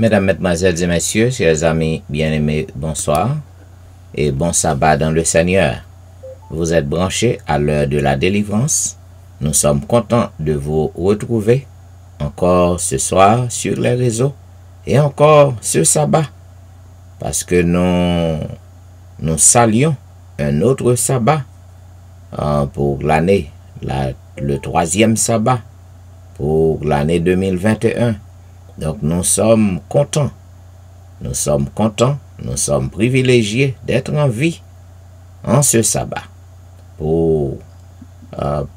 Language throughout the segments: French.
Mesdames, Mesdemoiselles et Messieurs, chers amis bien-aimés, bonsoir et bon sabbat dans le Seigneur. Vous êtes branchés à l'heure de la délivrance. Nous sommes contents de vous retrouver encore ce soir sur les réseaux et encore ce sabbat parce que nous saluons un autre sabbat pour l'année, le troisième sabbat pour l'année 2021. Donc nous sommes contents, nous sommes privilégiés d'être en vie en ce sabbat pour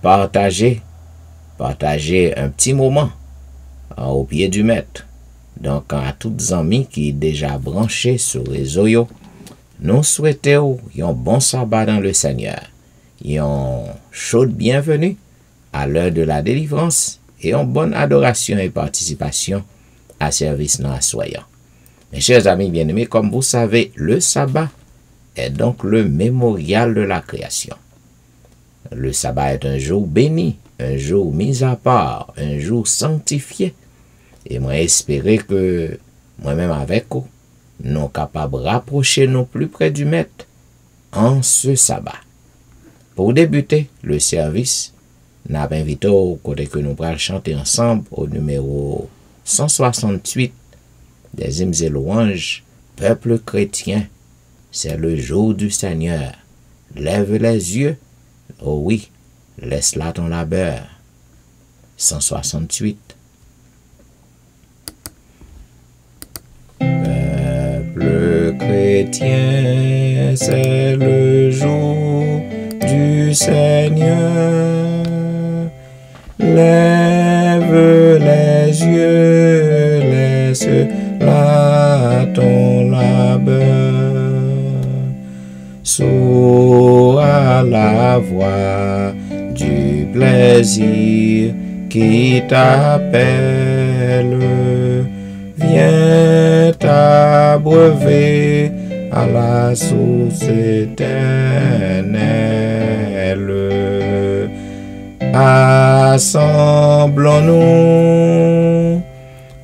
partager un petit moment au pied du maître. Donc à toutes les amis qui sont déjà branchés sur les réseaux, nous souhaitons un bon sabbat dans le Seigneur, une chaude bienvenue à l'heure de la délivrance et une bonne adoration et participation à service non assoyant. Mes chers amis bien-aimés, comme vous savez, le sabbat est donc le mémorial de la création. Le sabbat est un jour béni, un jour mis à part, un jour sanctifié. Et moi espérer que moi-même avec vous, nous sommes capables de rapprocher nous plus près du maître en ce sabbat. Pour débuter le service, nous avons invité au côté que nous pourrons chanter ensemble au numéro 168 des hymnes et louanges, peuple chrétien, c'est le jour du Seigneur. Lève les yeux, oh oui, laisse là ton labeur. 168. Peuple chrétien, c'est le jour du Seigneur. Lève les yeux, laisse là ton labeur. Sois à la voix du plaisir qui t'appelle. Viens t'abreuver à la source éternelle. Assemblons-nous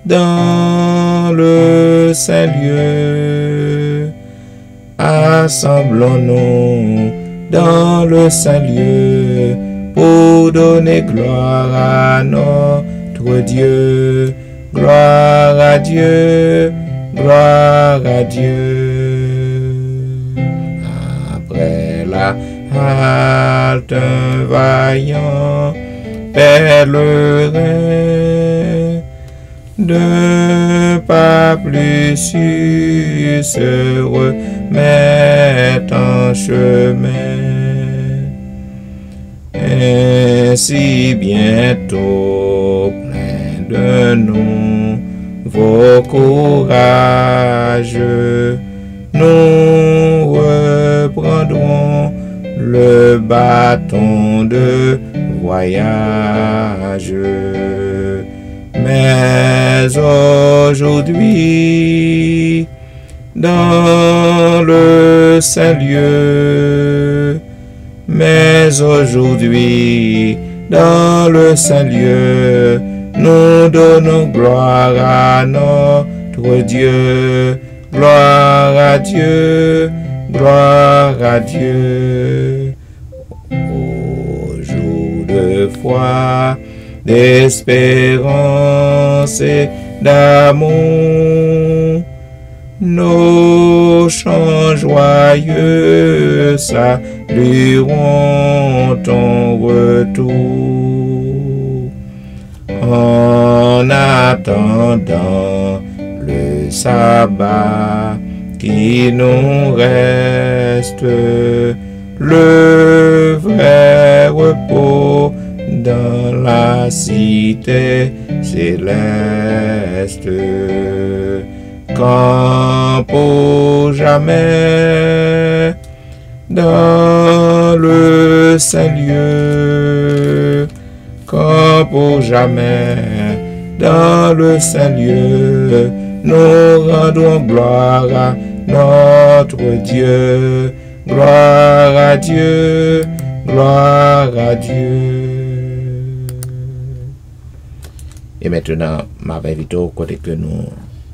dans le Saint-Lieu. Assemblons-nous dans le Saint-Lieu pour donner gloire à notre Dieu. Gloire à Dieu, gloire à Dieu. Après la halte, un vaillant pèlerin de pas plus sûr se remet en chemin. Ainsi bientôt plein de nouveau courage, nous reprendrons le bâton de voyage. Mais aujourd'hui, dans le Saint-Lieu, dans le Saint-Lieu, nous donnons gloire à notre Dieu. Gloire à Dieu, gloire à Dieu. Au jour de foi, d'espérance et d'amour, nos chants joyeux salueront ton retour. En attendant le sabbat qui nous reste, le vrai repos dans la cité céleste. Quand pour jamais dans le Saint-Lieu, quand pour jamais dans le Saint-Lieu, nous rendons gloire à notre Dieu. Gloire à Dieu, gloire à Dieu. Et maintenant, ma invité au côté que nous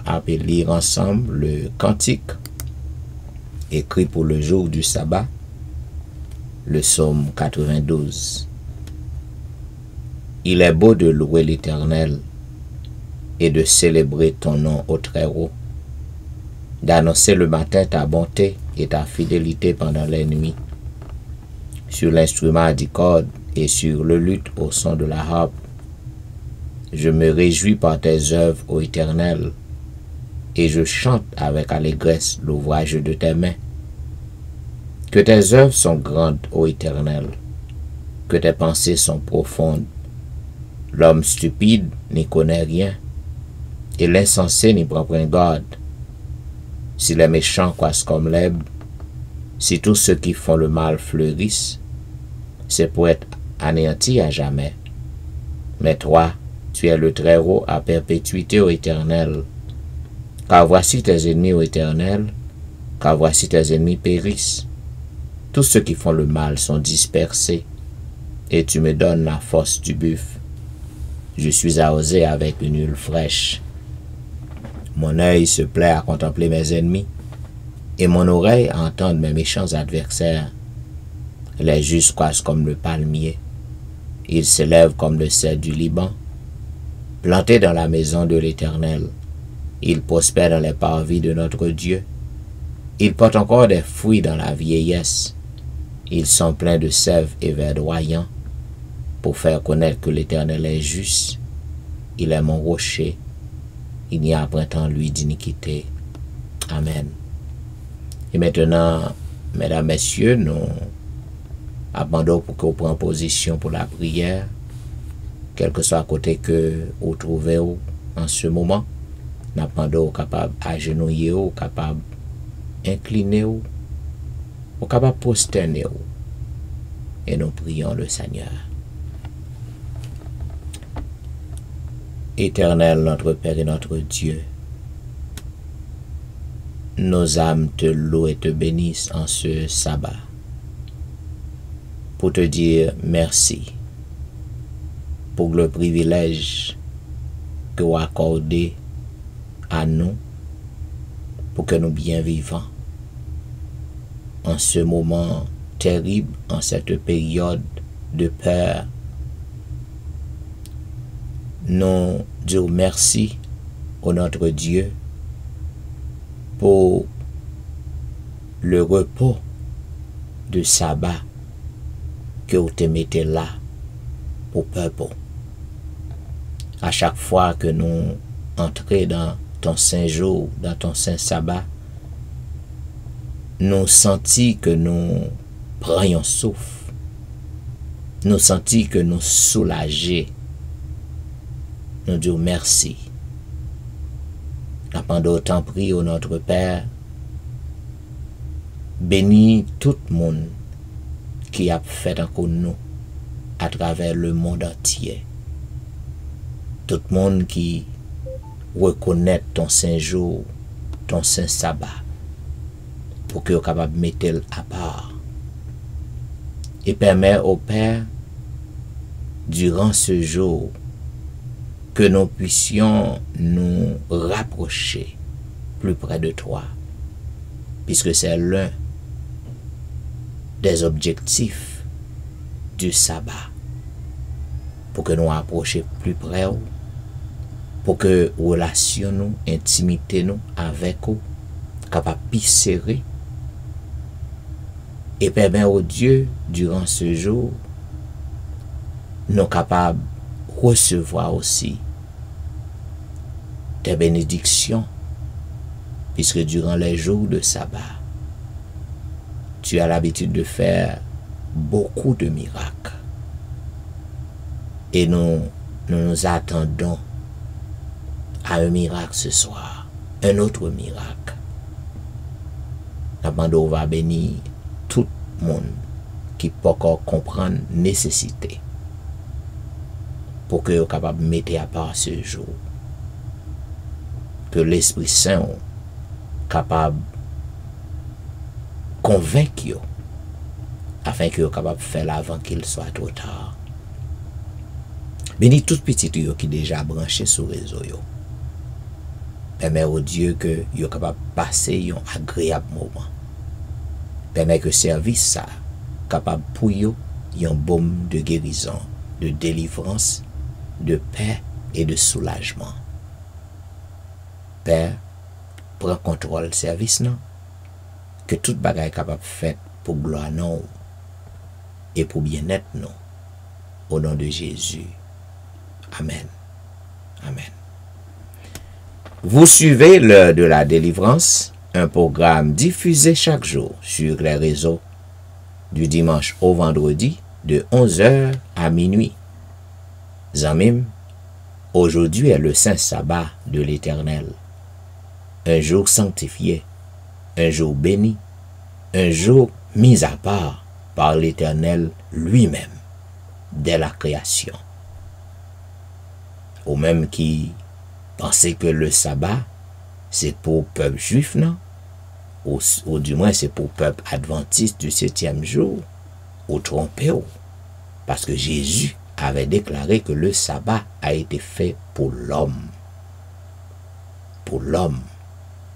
à lire ensemble le cantique écrit pour le jour du sabbat, le psaume 92. Il est beau de louer l'Éternel et de célébrer ton nom au Très-Haut, d'annoncer le matin ta bonté et ta fidélité pendant les nuits, sur l'instrument à 10 cordes et sur le luth au son de la harpe. Je me réjouis par tes œuvres, ô Éternel, et je chante avec allégresse l'ouvrage de tes mains. Que tes œuvres sont grandes, ô Éternel, que tes pensées sont profondes. L'homme stupide n'y connaît rien, et l'insensé n'y prend point garde. Si les méchants croissent comme l'herbe, si tous ceux qui font le mal fleurissent, c'est pour être anéantis à jamais. Mais toi, tu es le Très-Haut à perpétuité, ô Éternel. Car voici tes ennemis, ô Éternel, car voici tes ennemis périssent. Tous ceux qui font le mal sont dispersés, et tu me donnes la force du buffle. Je suis arrosé avec une huile fraîche. Mon œil se plaît à contempler mes ennemis, et mon oreille à entendre mes méchants adversaires. Les justes croissent comme le palmier, ils s'élèvent comme le cèdre du Liban. Plantés dans la maison de l'Éternel, ils prospèrent dans les parvis de notre Dieu. Ils portent encore des fruits dans la vieillesse. Ils sont pleins de sève et verdoyants, pour faire connaître que l'Éternel est juste. Il est mon rocher. Il n'y a point en lui d'iniquité. Amen. Et maintenant, mesdames, messieurs, nous abandonnons pour que vous preniez position pour la prière, quel que soit à côté que vous trouvez en ce moment. Nous abandonnons capable agenouiller, capable incliner, ou capable prosterner. Et nous prions le Seigneur. Éternel, notre Père et notre Dieu, nos âmes te louent et te bénissent en ce sabbat pour te dire merci pour le privilège que vous accordez à nous pour que nous bien vivons en ce moment terrible, en cette période de peur. Nous disons merci au notre Dieu pour le repos de sabbat que vous te mettez là pour peuple. À chaque fois que nous entrons dans ton saint jour, dans ton saint sabbat, nous sentons que nous prenions souffle. Nous sentons que nous soulageons. Nous disons merci. Pendant autant prie au notre Père, bénis tout le monde qui a fait encore nous à travers le monde entier. Tout le monde qui reconnaît ton saint jour, ton saint sabbat, pour que vous soyez capable de mettre à part. Et permet au Père, durant ce jour, que nous puissions nous rapprocher plus près de toi, puisque c'est l'un des objectifs du sabbat, pour que nous approchions plus près, pour que relation nous, intimité nous avec vous, capable de serrer, et permet au Dieu, durant ce jour, nous capables de recevoir aussi tes bénédictions, puisque durant les jours de sabbat, tu as l'habitude de faire beaucoup de miracles. Et nous nous attendons à un miracle ce soir, un autre miracle. La bande va bénir tout le monde qui peut encore comprendre la nécessité pour que vous soyez capable de mettre à part ce jour. Que l'Esprit Saint est capable de convaincre afin que vous soyez capable de faire avant qu'il soit trop tard. Bénis tout petit qui est déjà branché sur le réseau. Permet au Dieu que yo capable passer un agréable moment. Permet que service ça capable pour yo un baume de guérison, de délivrance, de paix et de soulagement. Père, prends contrôle service non, que toute bagaille capable faite pour gloire non et pour bien-être non. Au nom de Jésus. Amen. Amen. Vous suivez l'heure de la délivrance, un programme diffusé chaque jour sur les réseaux du dimanche au vendredi de 11h à minuit. Zamim, aujourd'hui est le saint sabbat de l'Éternel. Un jour sanctifié, un jour béni, un jour mis à part par l'Éternel lui-même dès la création. Ou même qui pensaient que le sabbat, c'est pour le peuple juif, non? Ou du moins c'est pour le peuple adventiste du 7e jour, ou trompé, parce que Jésus avait déclaré que le sabbat a été fait pour l'homme. Pour l'homme.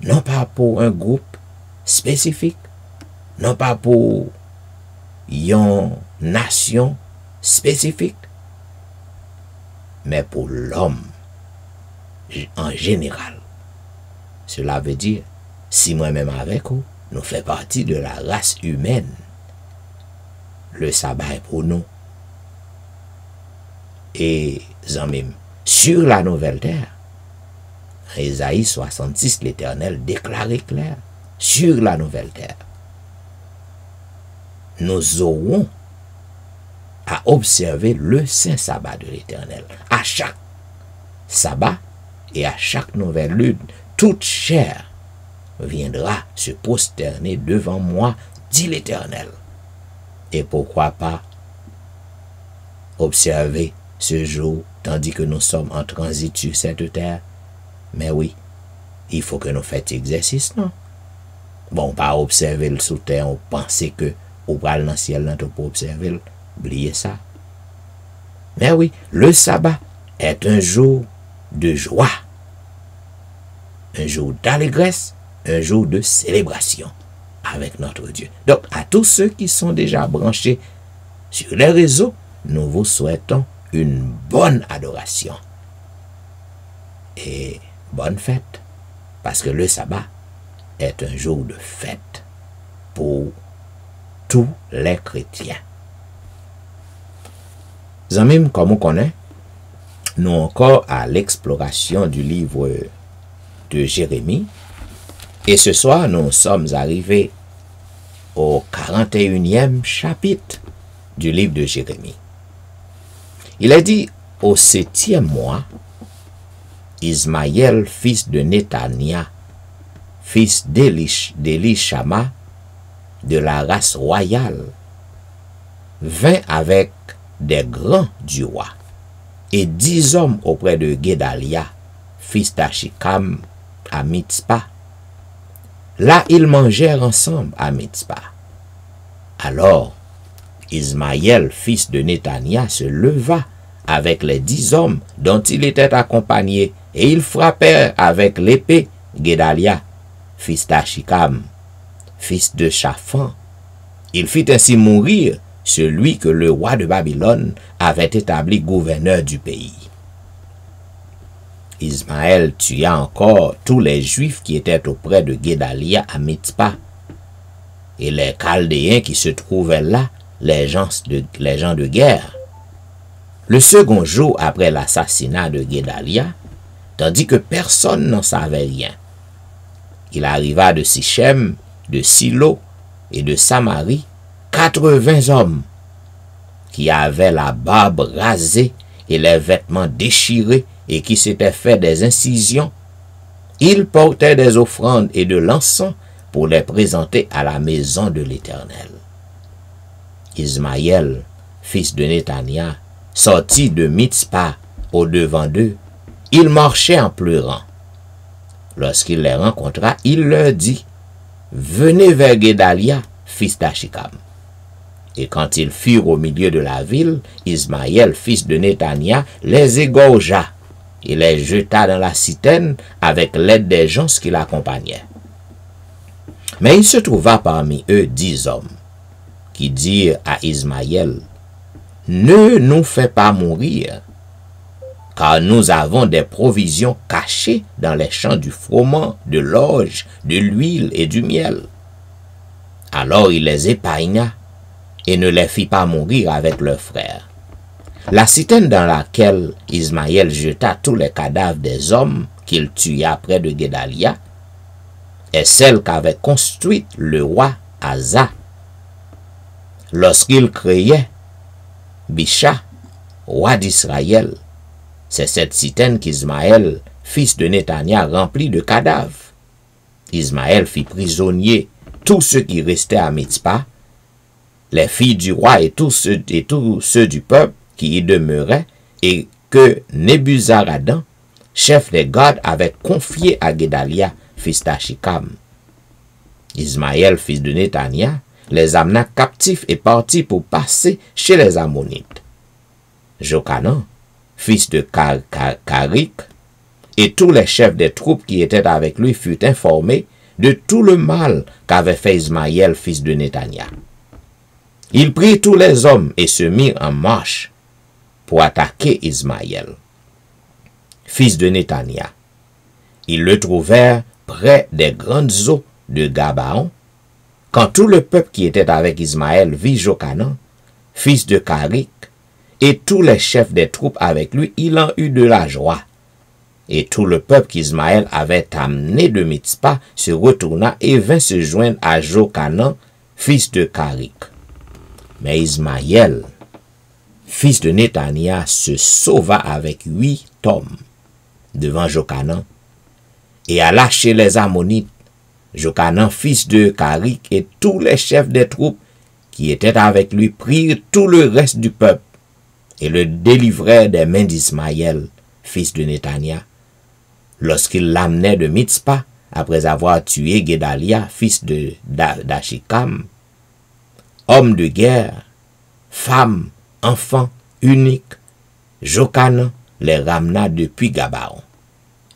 Non pas pour un groupe spécifique, non pas pour une nation spécifique, mais pour l'homme en général. Cela veut dire, si moi-même avec vous, nous faisons partie de la race humaine, le sabbat est pour nous. Et même sur la nouvelle terre, Ésaïe 66, l'Éternel déclarait clair, sur la nouvelle terre, nous aurons à observer le saint sabbat de l'Éternel. À chaque sabbat et à chaque nouvelle lune, toute chair viendra se prosterner devant moi, dit l'Éternel. Et pourquoi pas observer ce jour, tandis que nous sommes en transit sur cette terre? Mais oui, il faut que nous fassions exercice, non? Bon, pas observer le sous terre, on pensait que au bras dans le ciel, on peut observer, oubliez ça. Mais oui, le sabbat est un jour de joie, un jour d'allégresse, un jour de célébration avec notre Dieu. Donc, à tous ceux qui sont déjà branchés sur les réseaux, nous vous souhaitons une bonne adoration et bonne fête, parce que le sabbat est un jour de fête pour tous les chrétiens. Zamim, comme on connaît, nous encore à l'exploration du livre de Jérémie, et ce soir nous sommes arrivés au 41e chapitre du livre de Jérémie. Il est dit, au 7e mois, Ismaël, fils de Néthania, fils d'Élishama, de la race royale, vint avec des grands du roi, et 10 hommes auprès de Guédalia, fils d'Achikam, à Mitzpah. Là, ils mangèrent ensemble à Mitzpah. Alors, Ismaël, fils de Néthania, se leva avec les 10 hommes dont il était accompagné, et ils frappèrent avec l'épée Guédalia, fils d'Achikam, fils de Shaphan. Il fit ainsi mourir celui que le roi de Babylone avait établi gouverneur du pays. Ismaël tua encore tous les Juifs qui étaient auprès de Guédalia à Mitzpah, et les Chaldéens qui se trouvaient là, les gens de guerre. Le second jour après l'assassinat de Guédalia, tandis que personne n'en savait rien, il arriva de Sichem, de Silo et de Samarie 80 hommes qui avaient la barbe rasée et les vêtements déchirés et qui s'étaient fait des incisions. Ils portaient des offrandes et de l'encens pour les présenter à la maison de l'Éternel. Ismaël, fils de Néthania, sortit de Mitzpah au-devant d'eux. Il marchait en pleurant. Lorsqu'il les rencontra, il leur dit, « Venez vers Guédalia, fils d'Achikam. » Et quand ils furent au milieu de la ville, Ismaël, fils de Néthania, les égorgea et les jeta dans la citerne avec l'aide des gens qui l'accompagnaient. Mais il se trouva parmi eux 10 hommes qui dirent à Ismaël, « Ne nous fais pas mourir, car nous avons des provisions cachées dans les champs du froment, de l'orge, de l'huile et du miel. » Alors il les épargna et ne les fit pas mourir avec leurs frères. La citerne dans laquelle Ismaël jeta tous les cadavres des hommes qu'il tua près de Guédalia est celle qu'avait construite le roi Asa lorsqu'il créait Bicha, roi d'Israël. C'est cette citerne qu'Ismaël, fils de Néthania, remplit de cadavres. Ismaël fit prisonnier tous ceux qui restaient à Mitzpah, les filles du roi et tous ceux du peuple qui y demeuraient, et que Nebuzaradan, chef des gardes, avait confié à Guédalia, fils d'Achikam. Ismaël, fils de Néthania, les amena captifs et partit pour passer chez les Ammonites. Jochanan, fils de Karik, et tous les chefs des troupes qui étaient avec lui furent informés de tout le mal qu'avait fait Ismaël, fils de Néthania. Ils prirent tous les hommes et se mirent en marche pour attaquer Ismaël, fils de Néthania. Ils le trouvèrent près des grandes eaux de Gabaon. Quand tout le peuple qui était avec Ismaël vit Jochanan, fils de Karik, et tous les chefs des troupes avec lui, il en eut de la joie. Et tout le peuple qu'Ismaël avait amené de Mitzpah se retourna et vint se joindre à Jochanan, fils de Karik. Mais Ismaël, fils de Néthania, se sauva avec 8 hommes devant Jochanan et alla chez les Ammonites. Jochanan, fils de Karik, et tous les chefs des troupes qui étaient avec lui prirent tout le reste du peuple et le délivrèrent des mains d'Ismaël, fils de Néthania, lorsqu'il l'amenait de Mitzpah, après avoir tué Guédalia, fils d'Achikam. Homme de guerre, femmes, enfants, uniques, Jochanan les ramena depuis Gabaon.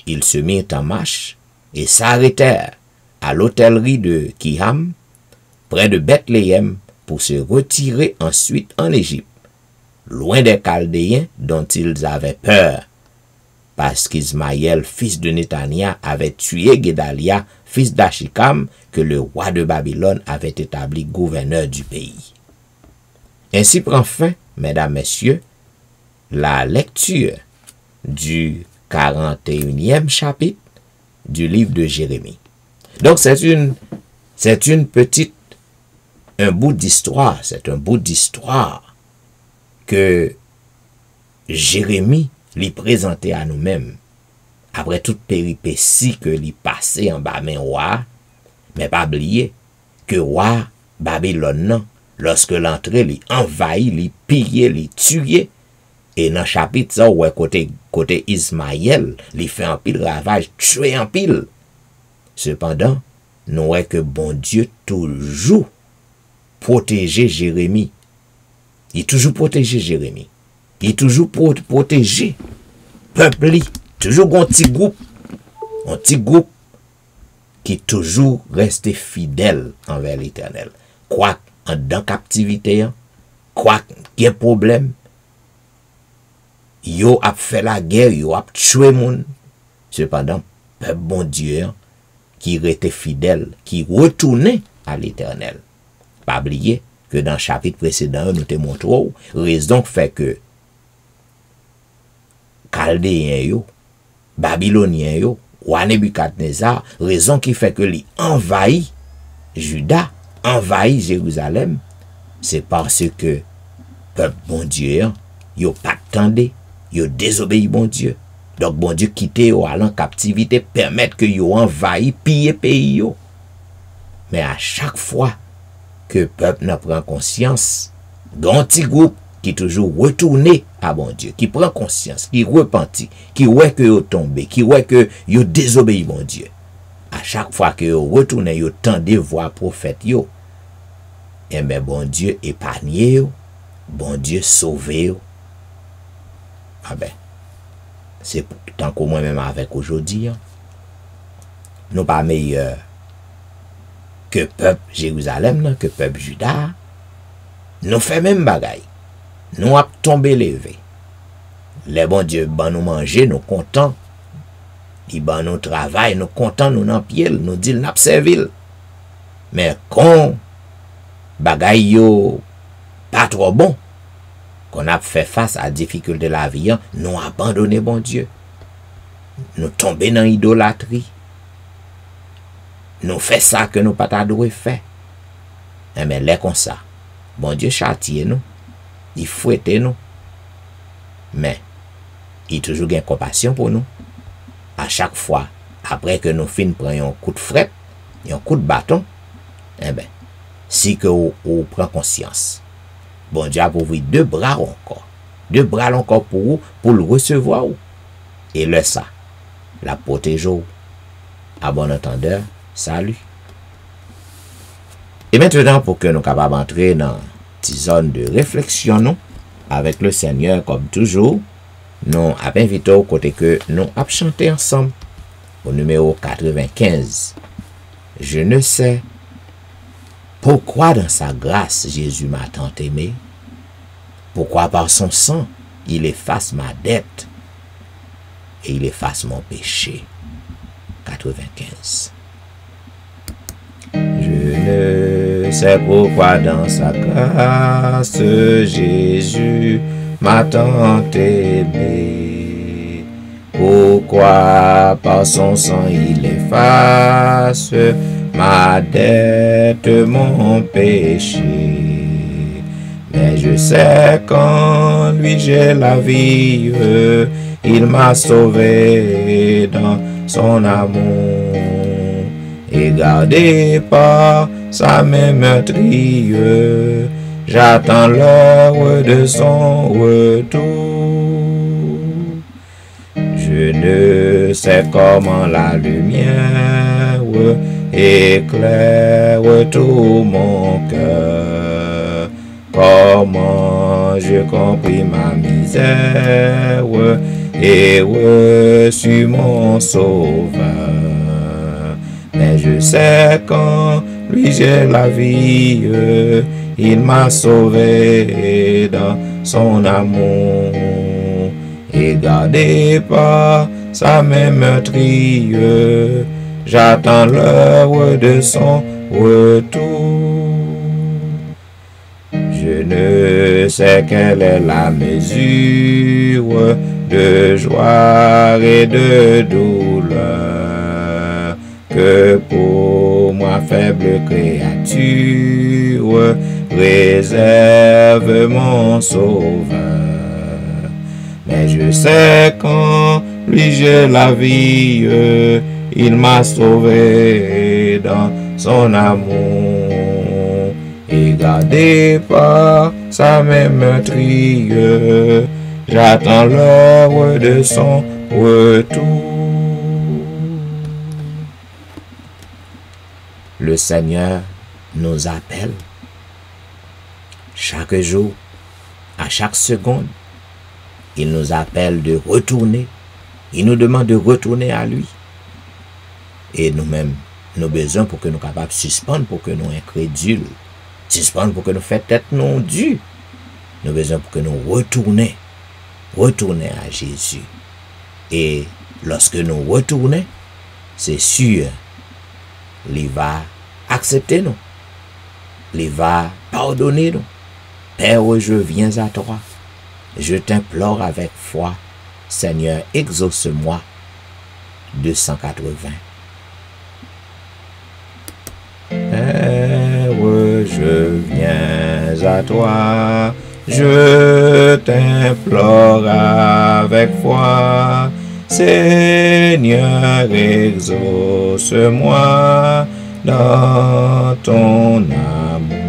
Ils se mirent en marche et s'arrêtèrent à l'hôtellerie de Kiham, près de Bethléem, pour se retirer ensuite en Égypte, loin des Chaldéens dont ils avaient peur, parce qu'Ismaël, fils de Néthania, avait tué Guédalia, fils d'Achikam, que le roi de Babylone avait établi gouverneur du pays. Ainsi prend fin, mesdames, messieurs, la lecture du 41e chapitre du livre de Jérémie. Donc c'est un bout d'histoire, c'est un bout d'histoire que Jérémie lui présentait à nous-mêmes, après toute péripétie que lui passait en bas main roi, mais pas oublier que roi Babylone, lorsque l'entrée lui envahit, lui pillé, lui tué, et dans le chapitre ça, ouais, côté Ismaël, lui fait un pile ravage, tué en pile. Cependant, nous voyons que bon Dieu toujours protéger Jérémie. Il toujours protégé Jérémie. Il toujours protégé peuple. Toujours un petit groupe qui toujours resté fidèle envers l'Éternel. Quoi dans captivité, quoi qu'il y ait problème, yo a fait la guerre, yo a tué moun. Cependant, peuple bon Dieu qui était fidèle, qui retournait à l'Éternel. Pas oublier que dans le chapitre précédent, nous te montrons raison fait que Chaldéens yo, Babyloniens yo, roi Nebukadnezar, raison qui fait que lui envahit Juda, envahit Jérusalem, c'est parce que peuple bon Dieu, yo pas attendé, yo désobéi bon Dieu. Donc bon Dieu quitte yo allant en captivité, permettre que yo envahi piller pays yo. Mais à chaque fois que le peuple n'a prend conscience, un petit groupe qui toujours retourné à bon Dieu, qui prend conscience, qui repentit, qui voit que yo tombé, qui voit que yo désobéi bon Dieu. À chaque fois que yo retourne, yo tendez voir prophète yo. Et bien bon Dieu épargne yo, bon Dieu sauve yo. Ah ben, c'est tant qu'au moins même avec aujourd'hui, nous pas meilleurs que peuple Jérusalem, que peuple Juda, nous fait même bagaille. Nous a tombé levé. Les bons Dieu, ben nous manger, nous contents. Ils ben nous travail, nous contents, nous n'en pied, nous dit n'a servil. Mais quand bagaille yo pas trop bon, qu'on a fait face à la difficulté de la vie, nous abandonné bon Dieu. Nous tombé dans l'idolâtrie. Nous fait ça que nous pas t'adoué fait. Mais là comme ça, bon Dieu châtie nous, il fouette nous. Mais il toujours gain compassion pour nous. À chaque fois, après que nous fin prenions un coup de fret, un coup de bâton, si que vous prenez conscience, bon Dieu a pour vous deux bras encore pour vous, pour le recevoir. Et le ça, la protège. À bon entendeur, salut. Et maintenant, pour que nous capables d'entrer dans une petite zone de réflexion, nous, avec le Seigneur, comme toujours, nous avons invité au côté que nous avons chanté ensemble, au numéro 95. Je ne sais pourquoi dans sa grâce Jésus m'a tant aimé, pourquoi par son sang il efface ma dette et il efface mon péché. 95. Je ne sais pourquoi dans sa grâce Jésus m'a tant aimé, pourquoi par son sang il efface ma dette, mon péché. Mais je sais qu'en lui j'ai la vie, il m'a sauvé dans son amour, et gardé par sa main meurtrière, j'attends l'heure de son retour. Je ne sais comment la lumière éclaire tout mon cœur, comment j'ai compris ma misère et reçu mon sauveur. Mais je sais qu'en lui j'ai la vie, il m'a sauvé dans son amour, et gardé par sa main meurtrière, j'attends l'heure de son retour. Je ne sais quelle est la mesure de joie et de douleur que pour moi faible créature réserve mon sauveur. Mais je sais qu'en lui j'ai la vie, il m'a sauvé dans son amour, et gardé par sa main meurtrière, j'attends l'heure de son retour. Le Seigneur nous appelle chaque jour, à chaque seconde. Il nous appelle de retourner. Il nous demande de retourner à lui. Et nous-mêmes, nous avons besoin pour que nous soyons capables de suspendre, pour que nous soyons incrédules. Suspendre pour que nous fassions tête non due. Nous avons besoin pour que nous retournions à Jésus. Et lorsque nous retournons, c'est sûr, il va accepter nous. Il va pardonner nous. Père, je viens à toi. Je t'implore avec foi, Seigneur, exauce-moi. 280. Père, je viens à toi, je t'implore avec foi, Seigneur, exauce-moi dans ton amour.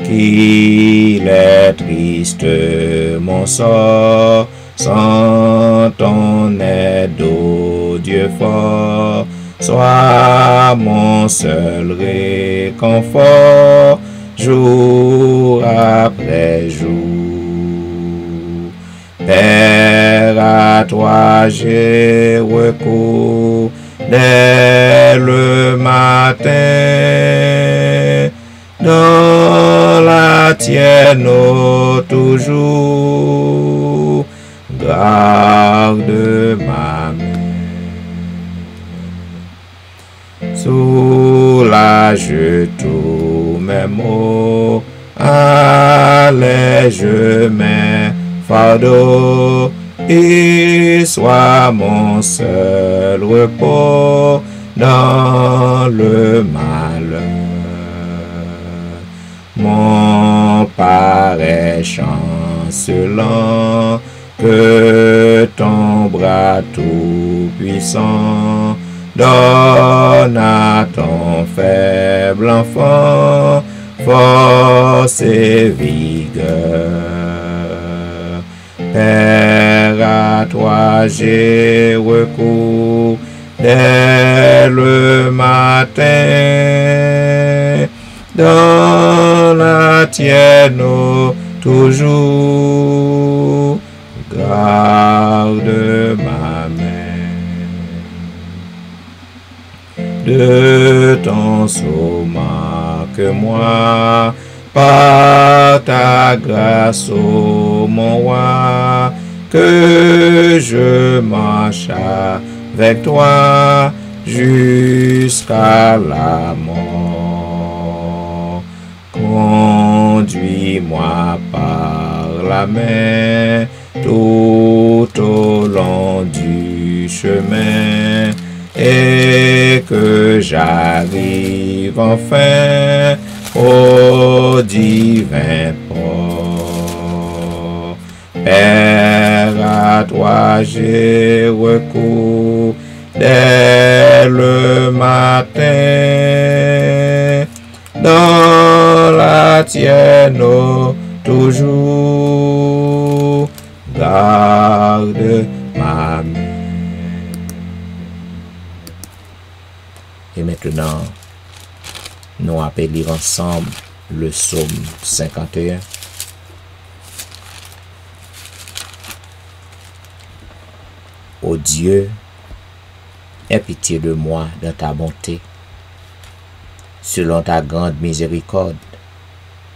Qu'il est triste mon sort, sans ton aide, ô Dieu fort, sois mon seul réconfort, jour après jour. Père, à toi j'ai recours dès le matin. Dans la tienne, ô toujours, garde ma main. Soulage tous mes maux, allège mes fardeaux, et sois mon seul repos dans le malheur. Mon pareil chancelant, que ton bras tout-puissant donne à ton faible enfant force et vigueur. Père, à toi j'ai recours dès le matin. Dans la tienne, ô toujours, garde ma main. De ton somme que moi, par ta grâce, ô mon roi, que je marche avec toi jusqu'à la mort. Conduis-moi par la main tout au long du chemin, et que j'arrive enfin au divin port. Père, à toi j'ai recours dès le matin. Dans la tienne, ô toujours, garde ma main. Et maintenant, nous allons lire ensemble le psaume 51. Ô Dieu, aie pitié de moi dans ta bonté. Selon ta grande miséricorde,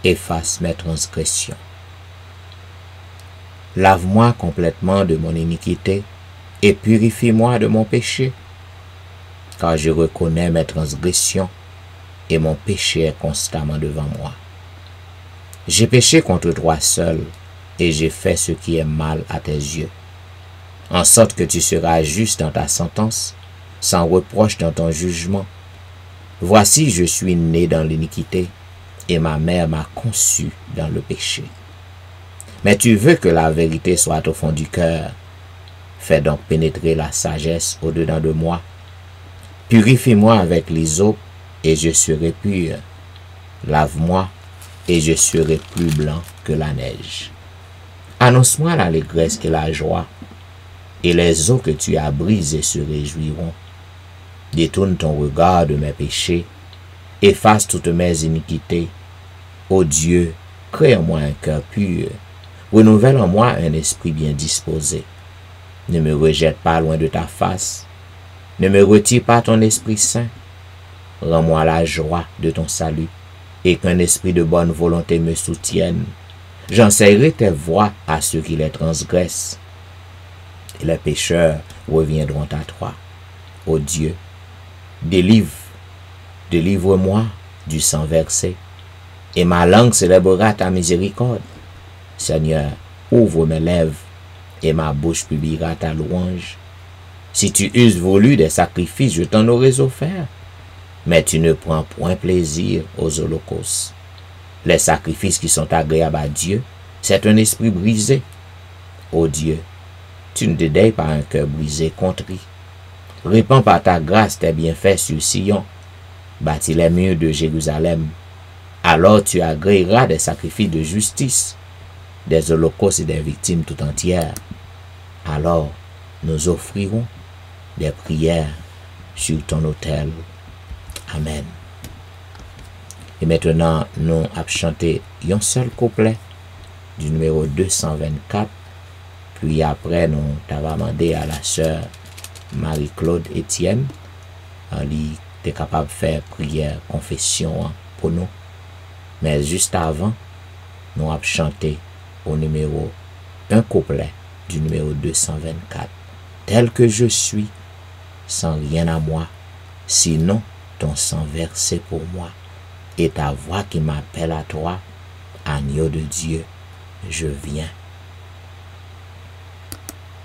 efface mes transgressions. Lave-moi complètement de mon iniquité et purifie-moi de mon péché, car je reconnais mes transgressions et mon péché est constamment devant moi. J'ai péché contre toi seul et j'ai fait ce qui est mal à tes yeux, en sorte que tu seras juste dans ta sentence, sans reproche dans ton jugement. Voici, je suis né dans l'iniquité, et ma mère m'a conçu dans le péché. Mais tu veux que la vérité soit au fond du cœur. Fais donc pénétrer la sagesse au-dedans de moi. Purifie-moi avec l'hysope, et je serai pur. Lave-moi, et je serai plus blanc que la neige. Annonce-moi l'allégresse et la joie, et les eaux que tu as brisées se réjouiront. Détourne ton regard de mes péchés, efface toutes mes iniquités. Ô Dieu, crée en moi un cœur pur, renouvelle en moi un esprit bien disposé. Ne me rejette pas loin de ta face, ne me retire pas ton Esprit Saint. Rends-moi la joie de ton salut, et qu'un esprit de bonne volonté me soutienne. J'enseignerai tes voies à ceux qui les transgressent, et les pécheurs reviendront à toi. Ô Dieu, délivre-moi du sang versé, et ma langue célébrera ta miséricorde. Seigneur, ouvre mes lèvres, et ma bouche publiera ta louange. Si tu eusses voulu des sacrifices, je t'en aurais offert, mais tu ne prends point plaisir aux holocaustes. Les sacrifices qui sont agréables à Dieu, c'est un esprit brisé. Ô Dieu, tu ne dédaignes pas un cœur brisé, contrit. Répands par ta grâce tes bienfaits sur Sion, bâtis les murs de Jérusalem. Alors tu agréeras des sacrifices de justice, des holocaustes et des victimes tout entières. Alors nous offrirons des prières sur ton autel. Amen. Et maintenant, nous allons chanter un seul couplet du numéro 224, Puis après, nous t'avons demandé à la sœur Marie-Claude Etienne, elle était capable de faire prière, confession pour nous. Mais juste avant, nous avons chanté au numéro un couplet du numéro 224. Tel que je suis, sans rien à moi, sinon ton sang versé pour moi, et ta voix qui m'appelle à toi, agneau de Dieu, je viens.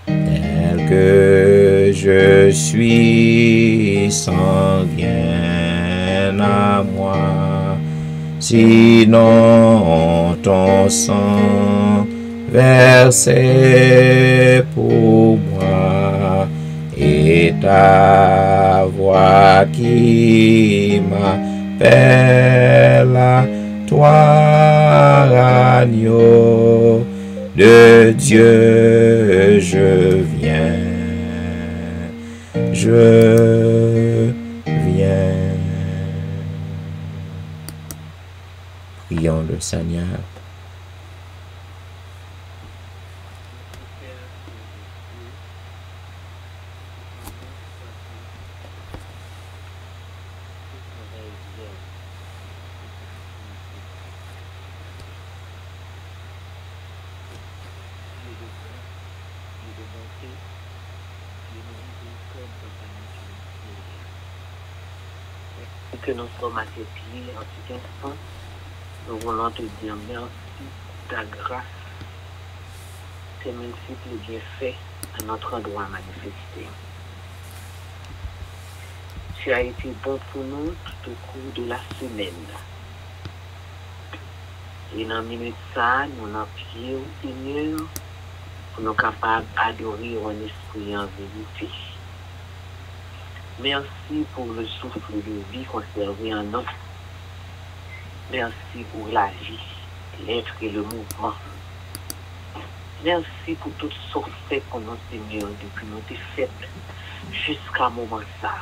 Tel que je suis, sans rien à moi, sinon ton sang versé pour moi, et ta voix qui m'appelle à toi, agneau de Dieu, je viens, je viens. Prions le Seigneur. Que nous sommes à tes pieds en cet instant, nous voulons te dire merci de ta grâce, tes multiples bienfaits à notre endroit manifesté. Tu as été bon pour nous tout au cours de la semaine. Et dans la minute ça, nous avons prié au Seigneur pour nous capables d'adorer en esprit et en vérité. Merci pour le souffle de vie conservé en nous. Merci pour la vie, l'être et le mouvement. Merci pour toutes sortes de faits qu'on a, Seigneur, depuis notre fête jusqu'à ce moment ça.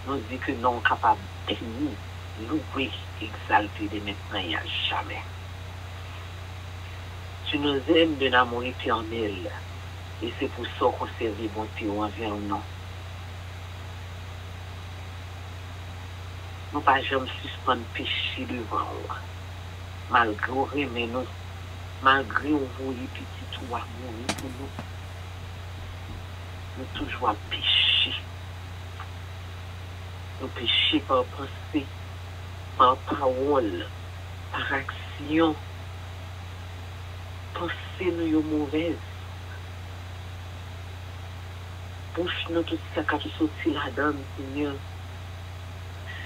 Nous disons que nous sommes capables de nous louer, exalter de maintenant et à jamais. Tu nous aimes d'un amour éternel. Et c'est pour ça qu'on servait bonté envers nous. Nous ne pas jamais suspendre péché devant nous. Malgré nous, malgré on voyait petit ou amour pour nous, nous toujours péché. Nous péchons par pensée, par parole, par action. Pensée nous est mauvaise. Bouche nous tout ça qui a sorti là-dedans, Seigneur.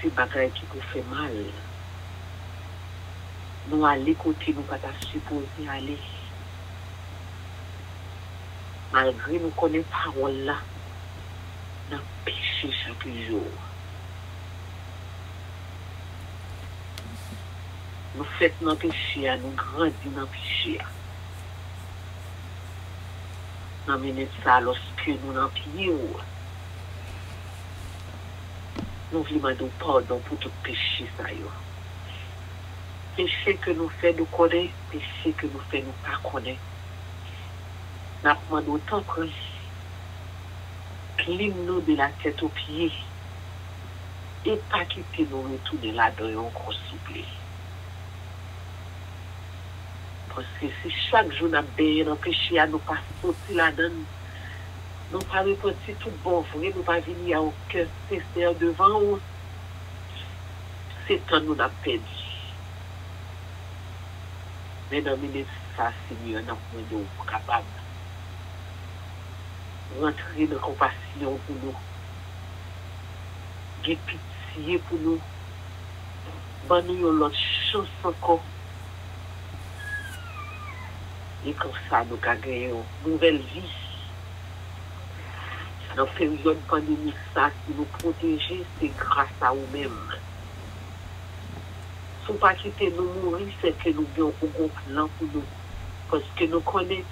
C'est bagaille qui nous fait mal. Nous allons côté nous pas supposé aller. Malgré nous connaissons parole là, nous péchons chaque jour. Nous faisons nos péchés, nous grandissons dans le péché. Nous menons ça lorsque nous n'en prions. Nous voulons demander pardon pour tout péché. Péché que nous faisons nous connaître, péché que nous faisons nous pas connaître. Nous demandons autant que clean-nous de la tête aux pieds et pas quitter nous retourner là-dedans encore souple. Parce que si chaque jour nous avons dans le péché, nous pas sortir là-dedans, nous ne pas repentir tout bon, nous ne pas venir à aucun sincère devant nous, c'est temps nous avons perdu. Mais dans le milieu de ça, Seigneur, nous sommes capables de rentrer dans la compassion pour nous, de pitié pour nous, de nous l'autre chance encore. Et comme ça, nous avons gagné une nouvelle vie. Dans la période pandémique, ça qui nous protège, c'est grâce à nous-mêmes. Si nous ne pas quitter nous mourir, c'est que nous avons un plan pour nous. Parce que nous connaissons,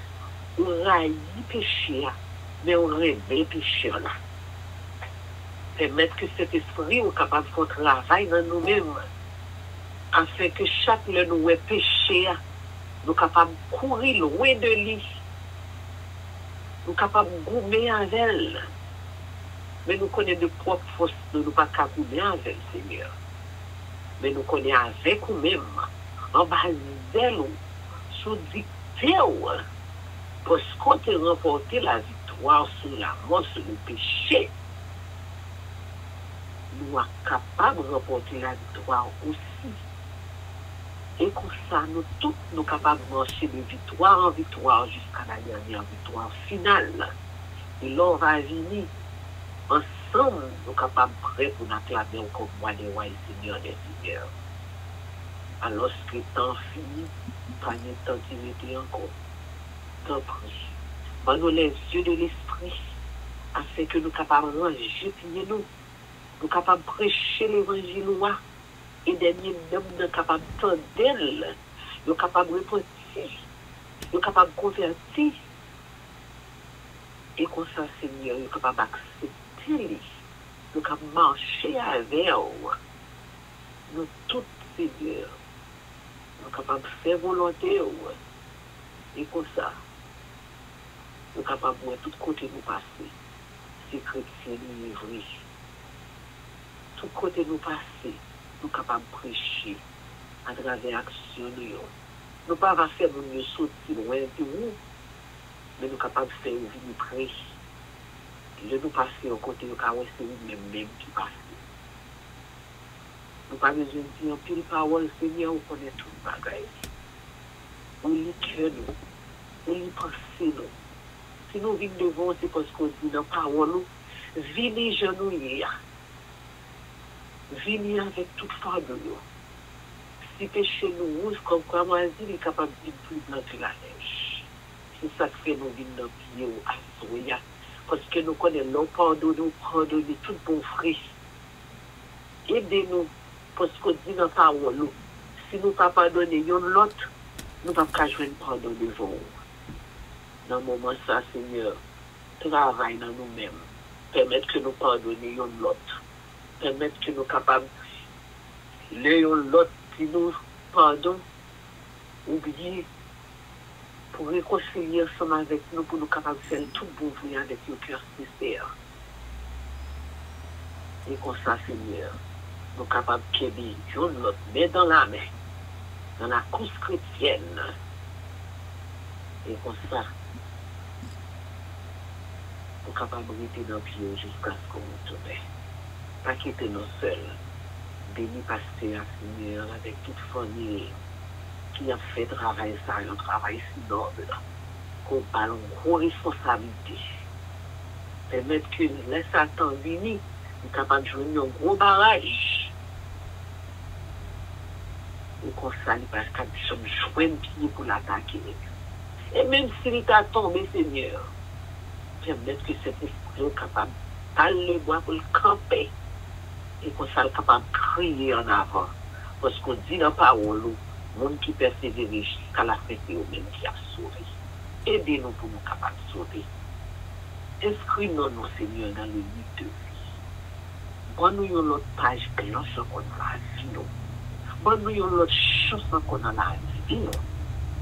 on raille péché, mais on réveille péché là. Permettre que cet esprit soit capable de faire travail dans nous-mêmes, afin que chaque nous ait péché, nous capables de courir loin de lui. Nous capables de goumer avec elle. Mais nous connaissons de propres forces, nous ne pas goumer avec le Seigneur. Mais nous connaissons avec nous-mêmes, en bas d'elle, sous dictée, parce qu'on a remporté la victoire sur la mort, sur le péché. Nous sommes capables de remporter la victoire aussi. Et comme ça, nous tous, nous sommes capables de marcher de victoire en victoire jusqu'à la dernière victoire finale. Et là, on va venir ensemble, nous sommes capables prêts pour nous acclamer comme moi des rois et seigneurs des seigneurs. Alors que le temps fini, pas de temps d'y encore. Tant pis. Donne-nous les yeux de l'esprit, afin que nous soyons capables de ranger pieds nous. Nous sommes capables de prêcher l'évangile et dernier même nous sommes capables de tendre d'elle. Nous sommes capables de repentir. Nous sommes capables de convertir. Et comme ça, Seigneur, nous sommes capables d'accepter. Nous sommes capables de marcher avec eux. Nous tous, Seigneur, nous sommes capables de faire volonté. Et comme ça, nous sommes capables de tout côté nous passer. C'est chrétien, nous livrer. Tout côté nous passer, nous sommes capables de prêcher à travers l'action. Nous ne pouvons pas faire nous sortir loin de nous, mais nous sommes capables de faire venir près. Je nous passer au côté de nous, c'est nous-mêmes qui passons. Nous n'avons pas besoin de dire en pile parole, Seigneur, on connaît tout le bagage. On lit cœur nous, on lit pensée nous. Si nous vivons devant, c'est parce qu'on dit dans la parole, venez genouiller. Venez avec toute farde. Si péché nous rouge, comme quoi moi il est capable de plus blanc que la neige. C'est ça que nous venons dans le pied à Soya. Parce que nous connaissons l'on pardonner tout bon frère. Aidez-nous, parce qu'on dit dans la parole, si nous ne pas pardonner l'autre, nous ne pouvons pas jouer pardon devant vous. Dans le moment ça, Seigneur, travaille dans nous-mêmes. Permettre que nous pardonnions l'autre. Permettre que nous soyons capables de l'autre qui nous pardonne, oublier, pour réconcilier ensemble avec nous, pour nous capables de faire tout bon vrai avec le cœur sincère. Et comme ça, Seigneur, nous sommes capables de kéber l'autre, mais dans la main, dans la course chrétienne. Et comme ça, nous sommes capables de rester dans le pied jusqu'à ce qu'on nous tourne. Pas quitter nous seuls. Béni pasteur, Seigneur, avec toute famille qui a fait travail ça, un travail si noble, qu'on parle une grosse responsabilité. Permettre que les Satan viennent, nous sommes capables de jouer un gros barrage. Et qu'on s'allie parce que nous sommes joués un pied pour l'attaquer. Et même s'il est à tomber, Seigneur, permettre que cet esprit soit capable d'aller le bois pour le camper. Et qu'on soit capable de crier en avant. Parce qu'on dit dans la parole, le monde qui persévère jusqu'à la fin, c'est eux-mêmes qui a sauvé. Aidez-nous pour nous capables de sauver. Inscris-nous, Seigneur, dans le livre de vie. Bonne-nous notre page blanche qu'on a la vie. Bonne-nous notre chanson qu'on a la vie.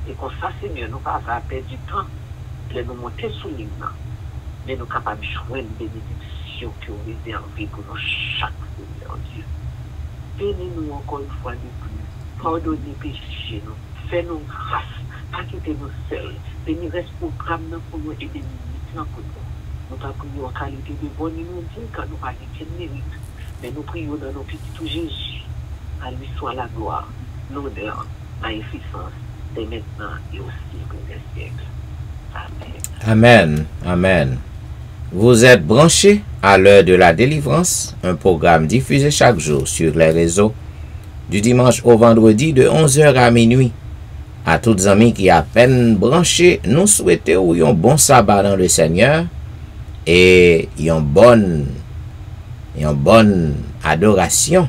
Et qu'on ça, Seigneur, nous ne pas perdre du temps. De nous monter sous l'hymne. Mais nous sommes capables de jouer une bénédiction qui est réservée pour nous chaque Seigneur Dieu. Bénis-nous encore une fois de plus. Pardonnez péché nous. Fais-nous grâce. Pas quitter nous seuls. Bénis reste programme pour nous et des minutes pour nous. Nous pas prions en qualité de bonne nous dit quand nous pas de mérite. Mais nous prions dans nos petits tout Jésus. À lui soit la gloire, l'honneur, la efficience, dès maintenant et aussi pour les siècles. Amen. Amen. Amen. Vous êtes branchés à l'heure de la délivrance, un programme diffusé chaque jour sur les réseaux, du dimanche au vendredi de 11h à minuit. À toutes amis qui à peine branchés, nous souhaitons un bon sabbat dans le Seigneur et une bonne adoration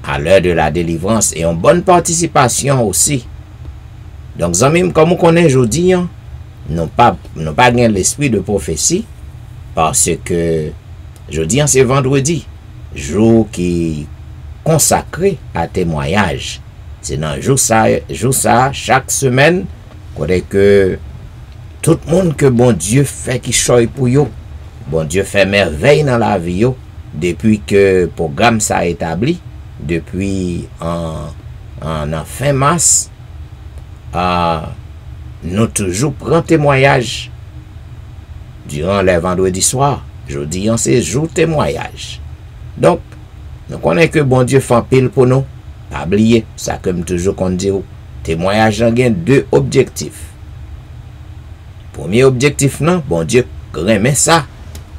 à l'heure de la délivrance et une bonne participation aussi. Donc, amis, comme on connaît aujourd'hui, nous pas gagné l'esprit de prophétie parce que jeudi c'est vendredi, jour qui consacré à témoignage. C'est dans jour ça, chaque semaine, côté que tout le monde que bon Dieu fait qui choisit pour yo, bon Dieu fait merveille dans la vie yo, depuis que le programme ça établi, depuis en fin mars, nous toujours prenons témoignage durant les vendredis soirs. Jeudi, c'est jour témoignage. Donc, nous connaissons que bon Dieu fait un pile pour nous. Pas oublier, ça comme toujours qu'on dit, témoignage a deux objectifs. Premier objectif, non, bon Dieu remet ça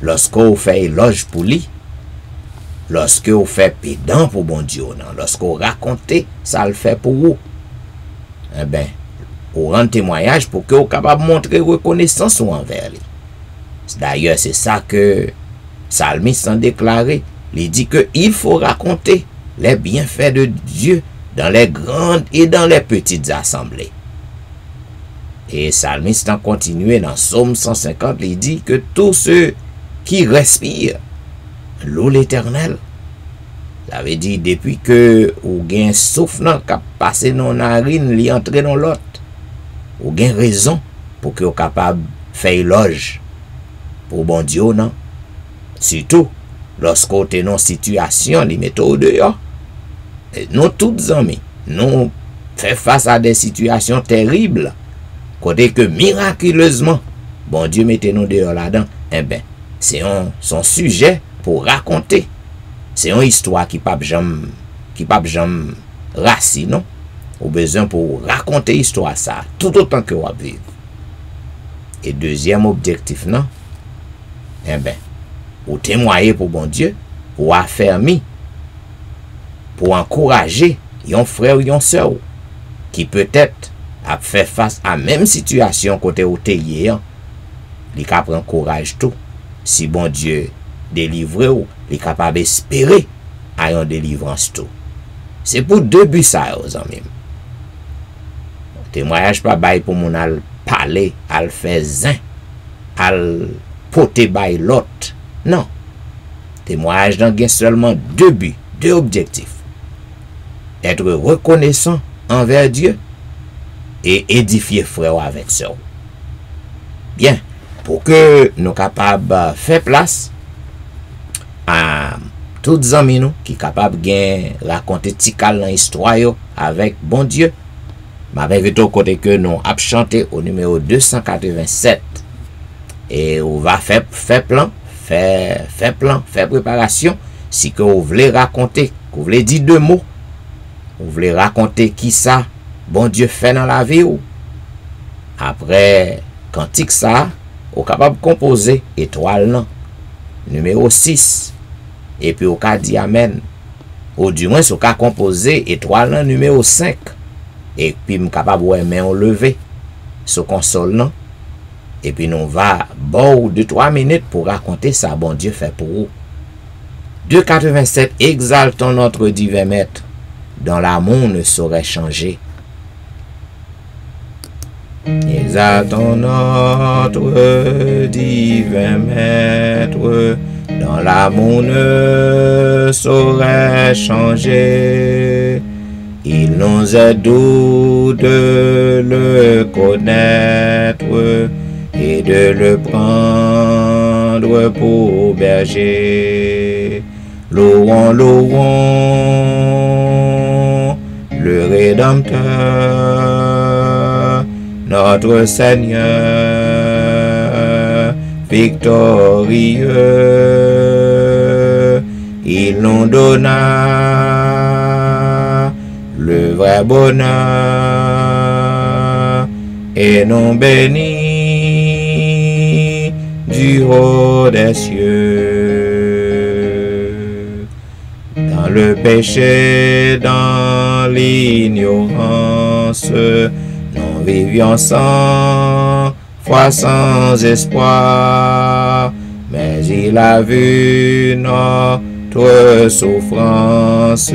lorsque vous faites éloge pour lui, lorsque vous faites pédant pour bon Dieu, non, lorsque vous racontez, ça le fait pour vous. Eh bien, vous rend témoignage pour que vous soyez capable de montrer reconnaissance envers lui. D'ailleurs, c'est ça que Psalmiste a déclaré. Il dit qu'il faut raconter les bienfaits de Dieu dans les grandes et dans les petites assemblées. Et Psalmiste a continué dans Psaume 150, il dit que tous ceux qui respirent louent l'Éternel. Ça veut dire depuis que vous avez un souffle qui a passé dans la narine, il est entré dans l'autre. Vous avez raison pour que vous soyez capable de faire éloge pour bon Dieu, non? Surtout, lorsque vous êtes dans une situation, les mettez dehors. Nous, tous amis, nous faisons face à des situations terribles. Côté que miraculeusement, bon Dieu mettez nous dehors là-dedans. Eh bien, c'est son sujet pour raconter. C'est une histoire qui pas jamais racine, non? Au besoin pour raconter l'histoire ça, tout autant que vous vivez. Et deuxième objectif, non? Eh bien, pour témoigner pour bon Dieu, pour affermir, pour encourager un frère ou une soeur qui peut-être a fait face à la même situation côté où tu es, il a pris courage tout. Si bon Dieu délivre ou, il est capable d'espérer à une délivrance tout. C'est pour deux buts ça, aux amis. Témoignage pas bail pour mon al parler, al faire zin, al poter bail l'autre. Non. Témoignage dans gain seulement deux buts, deux objectifs. Être reconnaissant envers Dieu et édifier frère avec sœur. Bien, pour que nous capables de faire place à tous les amis nous qui capables de raconter tical dans l'histoire avec bon Dieu, m'avait au côté que nous avons chanté au numéro 287 et on va faire plan, faire préparation si que vous voulez raconter, que vous voulez dire deux mots, vous voulez raconter qui ça bon Dieu fait dans la vie ou après cantique ça, vous capable de composer étoile non numéro 6 et puis au cas dit amen ou du moins au cas composer étoile non numéro 5 et puis me capable ouais main au lever sur console non et puis nous va bon 2-3 minutes pour raconter ça bon Dieu fait pour vous. 287 exaltons notre divin maître dont l'amour ne saurait changer. Exaltons notre divin maître dont l'amour ne saurait changer. Il nous est doux de le connaître et de le prendre pour berger. Louons, louons le Rédempteur, notre Seigneur victorieux. Il nous donna le vrai bonheur et nous bénit du haut des cieux. Dans le péché, dans l'ignorance, nous vivions sans foi, sans espoir, mais il a vu notre souffrance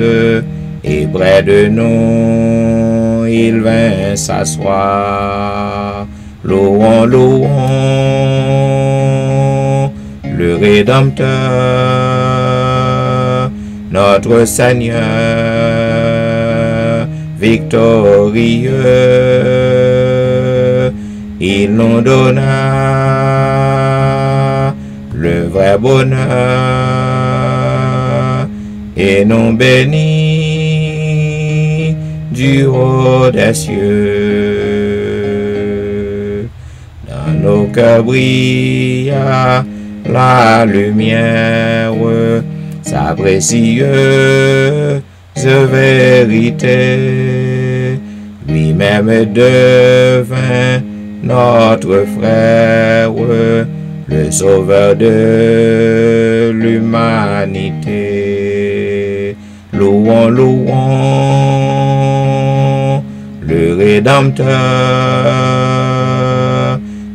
et près de nous il vint s'asseoir. Louons, louons le Rédempteur, notre Seigneur victorieux. Il nous donna le vrai bonheur et nous bénit du haut des cieux. Dans nos cœurs brilla la lumière, sa précieuse vérité. Lui-même devint notre frère, le sauveur de l'humanité. Louons, louons le Rédempteur,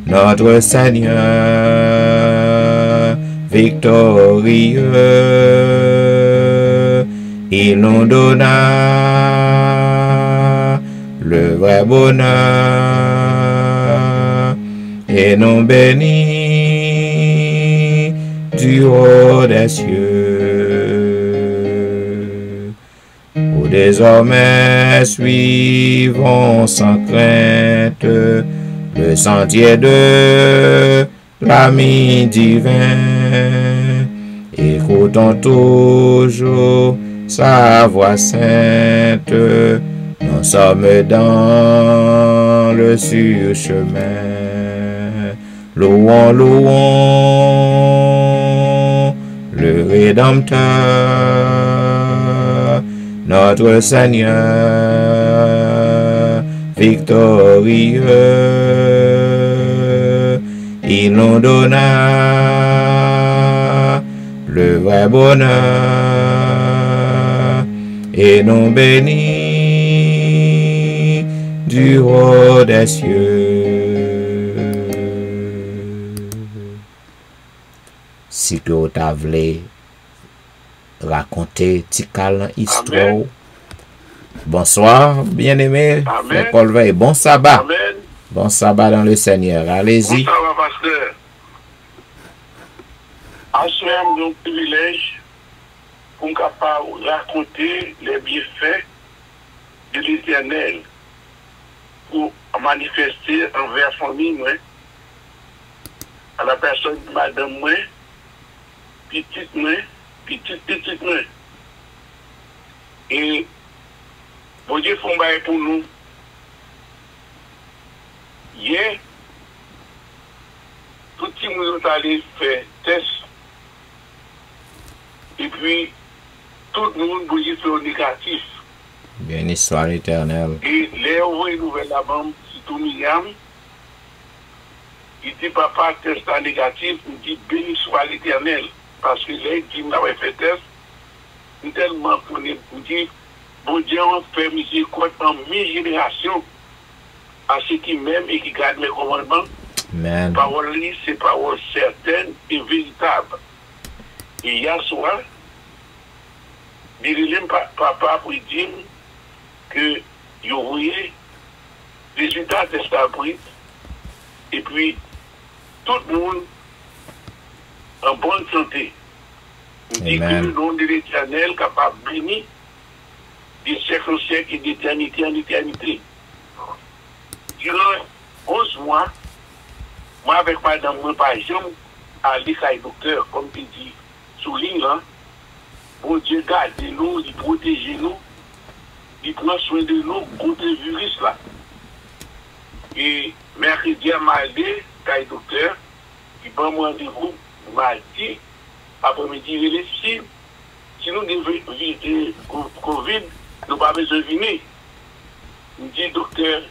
notre Seigneur victorieux. Il nous donna le vrai bonheur et nous bénit du haut des cieux. Où désormais suivons sans crainte le sentier de l'ami divin. Écoutons toujours sa voix sainte. Nous sommes dans le sûr chemin. Louons, louons le Rédempteur, notre Seigneur victorieux. Il nous donna le vrai bonheur et nous bénit du haut des cieux. Si que vous avez raconté Tikal histoire. Bonsoir, bien-aimé. Paul Veil, bon sabbat. Amen. Bon sabbat dans le Seigneur. Allez-y. Bon sabbat, pasteur. Assurez un privilège pour capable raconter les bienfaits de l'Éternel pour manifester envers la famille, à la personne de madame, petite, petite. Et bon Dieu, font bail pour nous. Hier, tout le monde est allé faire test. Et puis, tout le monde bouge sur le négatif. Bien, histoire éternelle. Et les envoyés nouvelles là-bas, c'est tout Myriam. Il dit, papa, test négatif, il dit, béni soit l'Éternel. Parce que là, il dit, on avait fait test. Il tellement qu'on est, il dit, bon Dieu, on fait miséricorde en 1000 générations à ceux qui m'aiment et qui gardent mes commandements. Amen. Parole, c'est parole certaine et véritable. Et hier soir, il papa pour dire que il voyait les résultats de cette abri et puis tout le monde en bonne santé. Il dit que le nom de l'Éternel capable de bénir des siècles au siècle et d'éternité en éternité. Durant 11 mois, moi avec madame, moi par exemple, à l'école docteur, comme tu dis, souligne là, bon Dieu garde nous, il protège nous, il prend soin de nous contre le virus là. Et mercredi à mardi, le docteur, il prend moi rendez-vous mardi, après-midi, si nous devons éviter Covid, nous n'avons pas besoin de venir. Il dit, docteur,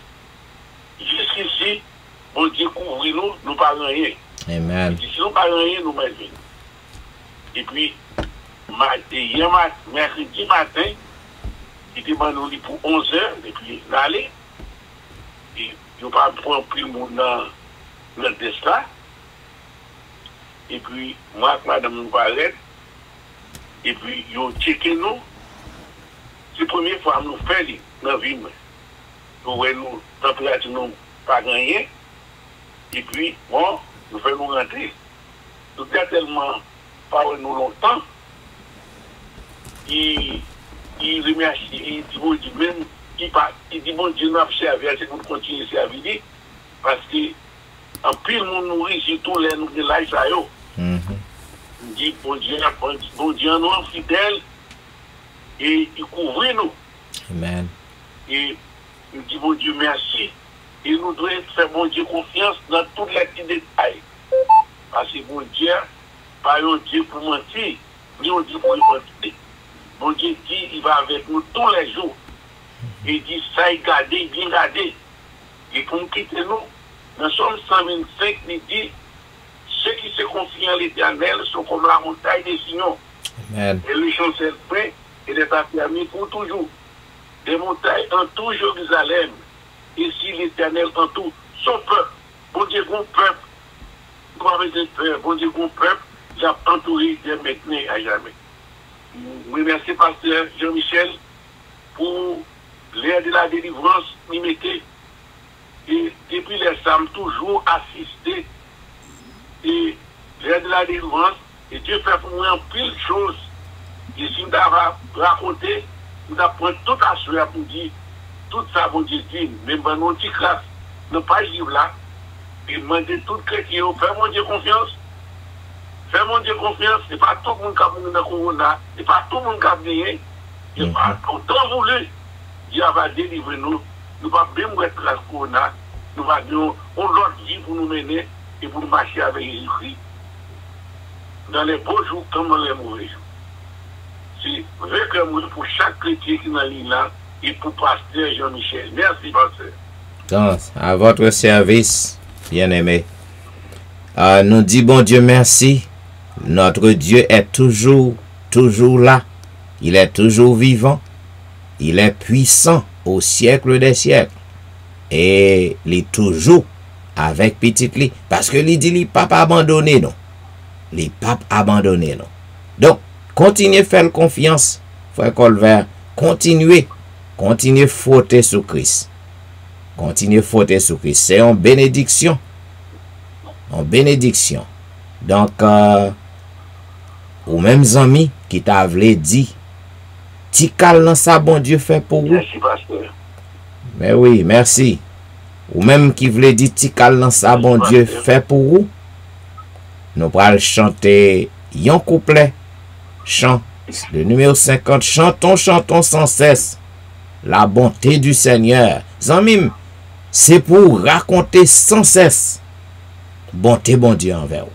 jusqu'ici, bon Dieu couvre-nous, nous ne parlons rien. Amen. Si nous ne parlons rien, nous mettons. Et puis, hier mercredi matin, il était demandé pour 11 heures, et puis l'aller. Et il n'a pas pris dans le test là. Et puis, moi, madame nous parlait. Et puis, ils ont checké nous. C'est la première fois que nous faisons dans la vie. Nous voyons température, nous pas gagné. Et puis, bon, nous faisons rentrer. Nous avons tellement parlé nous longtemps. Il remercie, il dit même il dit, bon Dieu, nous avons servi, c'est pour continuer à servir, parce que, en pile, nous nourrit, surtout les nous de l'âge, ça y est. Il dit, bon Dieu, nous sommes fidèles, et il couvre nous. Amen. Et il dit, bon Dieu, merci. Et nous devons faire, bon Dieu, confiance dans tous les petits détails. Parce que, bon Dieu, pas un Dieu pour mentir, ni un Dieu pour mentir. Bon Dieu dit, il va avec nous tous les jours. Il dit, ça est gardé, bien gardé. Et pour nous quitter nous, dans Somme 125, il dit, ceux qui se confient en l'Éternel sont comme la montagne des Sion. Amen. Et le champ s'est prêt et n'est pas permis pour toujours. Des montagnes entourent Jérusalem. Et si l'Éternel entoure son peuple, bon Dieu, bon peuple, bon Dieu, bon peuple, il a entouré de maintenant à jamais. Je remercie pasteur Jean-Michel pour l'aide de la délivrance, il mettait, et depuis les Psalmes, toujours assisté, et l'aide de la délivrance, et Dieu fait pour moi en pile de choses. Et si nous avons raconté, nous avons tout à souhait pour dire, tout ça, bon Dieu dit, même dans nos petites classes, ne pas vivre là, et demander tout chrétien, fais mon Dieu confiance. Fais mon Dieu confiance, c'est pas tout le monde qui a venu dans le corona, c'est pas tout le monde qui a gagné, c'est pas tout le temps voulu. Dieu va délivrer nous, nous va bien mettre la corona, nous va dire, on l'autre vie pour nous mener et pour nous marcher avec Jésus-Christ. Dans les beaux jours comme dans les mauvais jours. C'est vrai que moi, pour chaque chrétien qui est dans l'île là, et pour pasteur Jean-Michel. Merci, pasteur. Donc, à votre service, bien-aimé. Nous dit bon Dieu merci. Notre Dieu est toujours là. Il est toujours vivant. Il est puissant au siècle des siècles. Et il est toujours avec petit lit. Parce que il dit, il pas abandonné, non. Il pas abandonné, non. Donc, continuez à faire confiance, frère Colbert. Continuez à frotter sur Christ. Continuez à frotter sur Christ. C'est une bénédiction. En bénédiction. Donc, aux mêmes amis qui t'avaient dit, ti cal dans ça, bon Dieu fait pour vous. Merci, pasteur. Mais oui, merci. Ou même qui voulait dire, ti cal dans ça, bon Dieu fait pour vous. Nous allons chanter un couplet. Chant, le numéro 50. Chantons sans cesse la bonté du Seigneur. Zanmim, c'est pour raconter sans cesse bonté bon Dieu envers vous.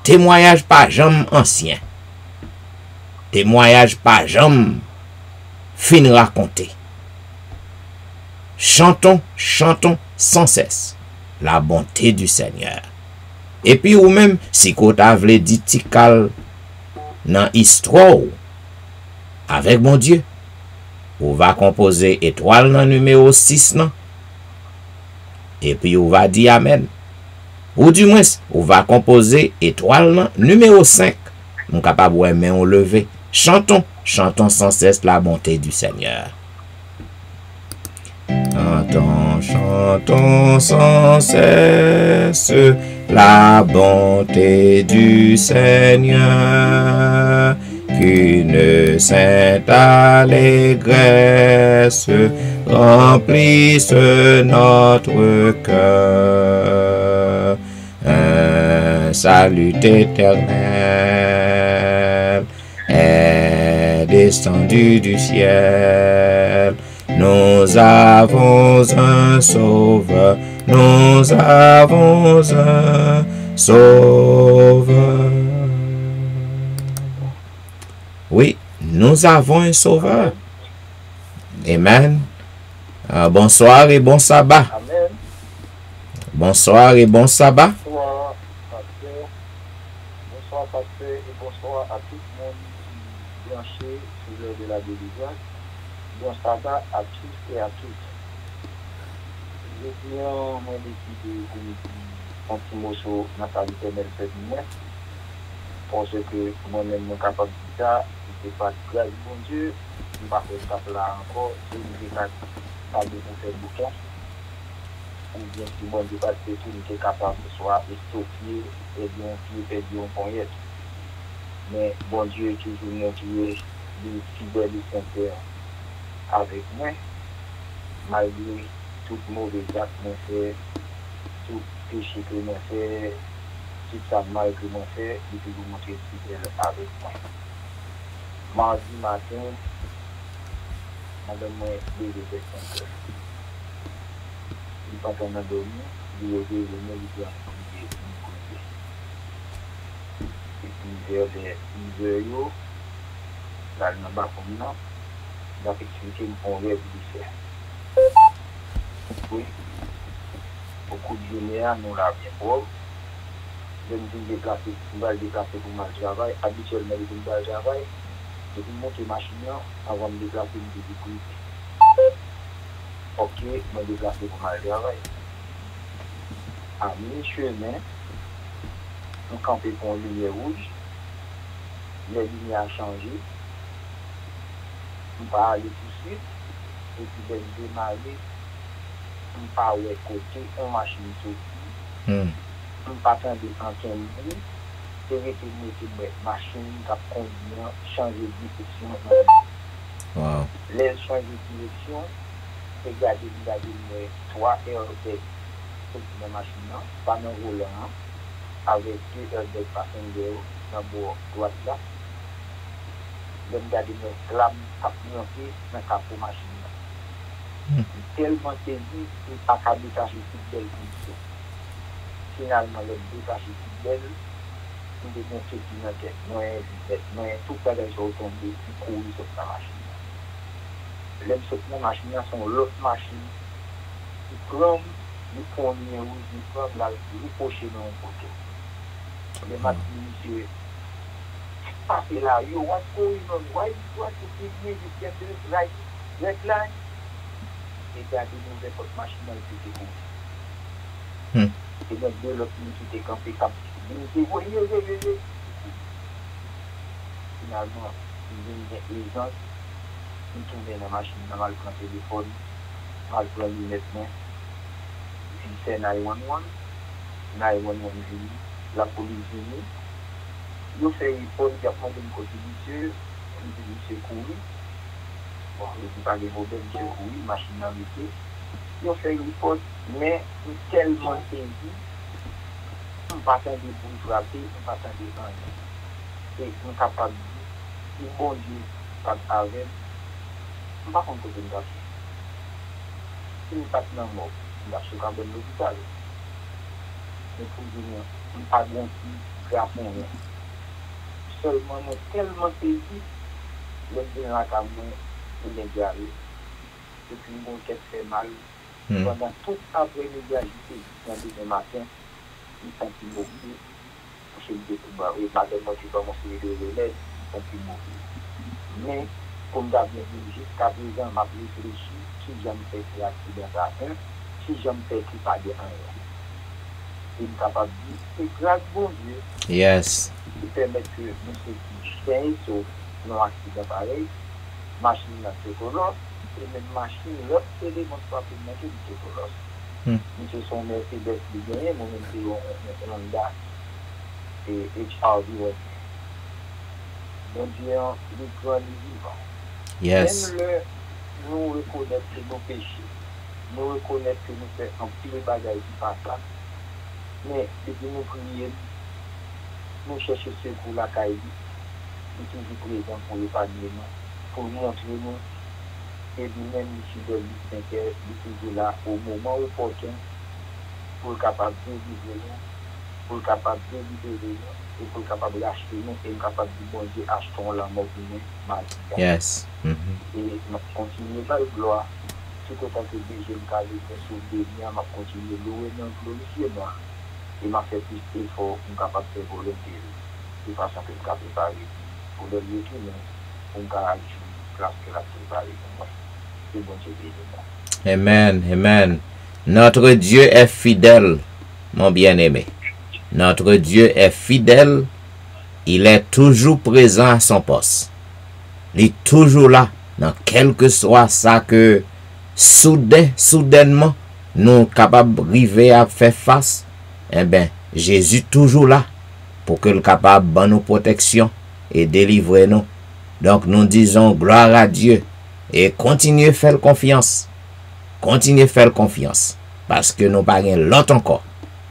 Témoignage pas jamais ancien. Témoignage pas jamais fin raconter. Chantons sans cesse la bonté du Seigneur. Et puis ou même si vous avez dit tikal dans histoire avec mon Dieu, on va composer étoile dans numéro 6 non? Et puis on va dire amen. Ou du moins, on va composer étoile non? Numéro 5. Nous capable ouais mais on lever. Chantons sans cesse la bonté du Seigneur. Chantons sans cesse la bonté du Seigneur, qu'une sainte allégresse remplisse notre cœur. Un salut éternel est descendu du ciel. Nous avons un sauveur, nous avons un sauveur. Oui, nous avons un sauveur. Amen. Bonsoir et bon sabbat. Amen. Bonsoir et bon sabbat. Bonsoir, pasteur. Bonsoir, pasteur, et bonsoir à tout le monde qui est branché sur l'heure de la délivrance. Bon sabbat à tous et à toutes. Je viens mon équipe de un petit morceau Nathalie Témel fait moi. Parce que moi-même, mon capable de ça, c'est pas grâce bon Dieu. Je ne vais pas faire là encore. Je ne vais pas faire de bouquin. Ou bien si bon Dieu pas de tout, nous sommes capables de soit stocker et bien perdu en poignette. Mais bon Dieu est toujours montré de fidèle et sincère avec moi. malgré tout mauvais acte qu'on fait, tout péché que l'on fait, tout ça mal que l'on fait, il peut vous montrer fidèle avec moi. Mardi matin, madame m'a levé de 5 heures. Il pas qu'on a dormi, il est venu, il doit prier, et puis vers les 10 heures, là, il n'a pas comme ça, il a expliqué mon rêve de faire. Oui, beaucoup de journées, nous l'avons bien pauvre. Je me dis déplacer, je vais déplacer pour mon travail, habituellement, je vais pour mon travail. Je vais monter ma machine avant de me déplacer, je me dis ok, je vais me déplacer pour mon travail. À mi-chemin, on campait pour une lumière rouge, les lumières ont changé, on va aller tout de suite, et puis de démarrer, on va aller côté, on machine sortie, on va attendre en 15 minutes, et retourner sur la machine qui a conduit, changer de direction. Wow. Les changer de direction, regarder 3 heures de la machine, pas dans le roulant, avec 2 heures de passenger dans le bord droite là. Je regarde mes flammes à monter dans la capot machine. Tellement saisi, il n'y a pas qu'à détacher toute belle condition. Finalement, le détacher toute belle, il y a des choses qui n'ont pas tout ça les gens tombés, qui courent sur la machine. Les autres machines sont l'autre machine qui prend le premier rouge, qui prend la pocher dans le poteau. Les machines, monsieur, passez là, yo, what's going on? Why you give me this get this right line? Et puis, il y a des machines qui étaient comme et donc, de l'autre qui était campé comme il dit, oui. Finalement, les gens, ils tombent dans la machine, ils mal prendre le téléphone, mal prendre les lunettes, puis c'est 911 venu, la police venu, ils fait une report, ils ont demandé une côté monsieur couru, bon, ils n'ont pas de problème, monsieur couru, machine arrêtée, ils ont fait une report, mais tellement saisi, on ne pas de bouche frapper, on ne pas de vendre. Et on est capable de dire, bon Dieu, pas avec, on ne va pas contre une gâchette. Si nous pas dans le mort, on va choquer dans l'hôpital. Mais pour dire, on ne pas de petit garçon. Seulement, on est tellement saisi, le bien à la caméra, il est garé. Et puis, on tête fait mal. Pendant tout l'après-midi, agité, dans le matin, ils sont plus mobiles. Je me dis, madame, moi, tu vas m'enseigner de l'aide, ils sont plus mobiles. Mais, comme j'avais dit, jusqu'à présent, ma réfléchi, si je me fais accident à un, si je me fais pas de un. Il est capable de dire, c'est grâce bon Dieu. Yes. Il permet que nous soyons sauf non accident pareil, machine n'a pas de et même machine, l'autre élément pas pour mettre du chocolat. Nous sommes Mercedes qui gagnent, nous-mêmes c'est un Honda et HRV. Donc, Dieu, nous croyons vivants. Yes. Même nous reconnaissons que nos péchés, nous reconnaissons que nous faisons un petit bagage qui passe là. Mais, c'est que nous prions, nous cherchons secours la caille, nous sommes toujours présents pour épargner nous, pour montrer nous. Et lui-même, ici, de lui, est toujours là au moment opportun pour être capable de vivre, pour être capable de libérer, et pour être capable d'acheter, et capable de bon Dieu, achetons la mort pour nous. Yes. Et nous continuons par gloire, tout autant que Dieu me calme, sur des liens, m'a continué à louer, glorifier moi. Et m'a fait plus d'efforts pour capable de faire volonté, de façon que je peux préparer pour le lieu qui est, pour me garantir grâce que la préparer pour moi. Amen, amen. Notre Dieu est fidèle, mon bien-aimé. Notre Dieu est fidèle. Il est toujours présent à son poste. Il est toujours là, dans quel que soit ça que soudainement, nous sommes capables d'arriver à faire face. Eh bien, Jésus toujours là pour que le capable de nous protection et délivrer nous. Donc, nous disons gloire à Dieu. Et continuez à faire confiance. continuez faire confiance. Parce que nous pas l'autre encore.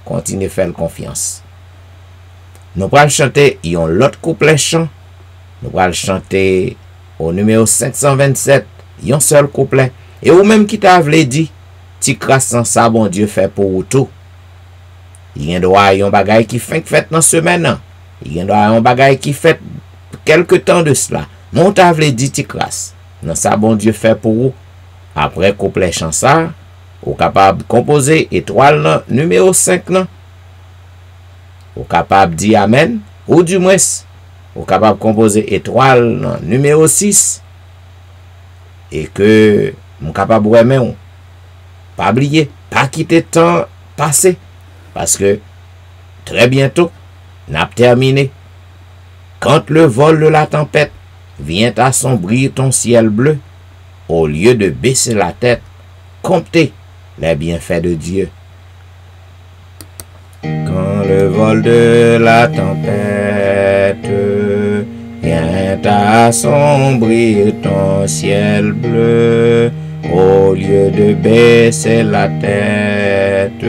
Continuez faire confiance. Nous allons chanter l'autre couplet chant. Nous allons chanter au numéro 527, un seul couplet. Et ou même qui t'a dit, ti grâce sans ça, bon Dieu fait pour vous tout. Il y a droit un bagay qui fait dans semaine. Il y a droit un bagay qui fait quelque temps de cela. Mon t'a dit ti grâce. Dans ça, bon Dieu fait pour vous. Après couplet chant ça, ou capable de composer étoile numéro 5 nan. Ou capable de dire amen, ou du moins, ou capable de composer étoile numéro 6. Et que, mon capable de remettre, pas oublier, pas quitter le temps passé. Parce que, très bientôt, n'a terminé. Quand le vol de la tempête vient assombrir ton ciel bleu, au lieu de baisser la tête, comptez les bienfaits de Dieu. Quand le vol de la tempête vient assombrir ton ciel bleu, au lieu de baisser la tête,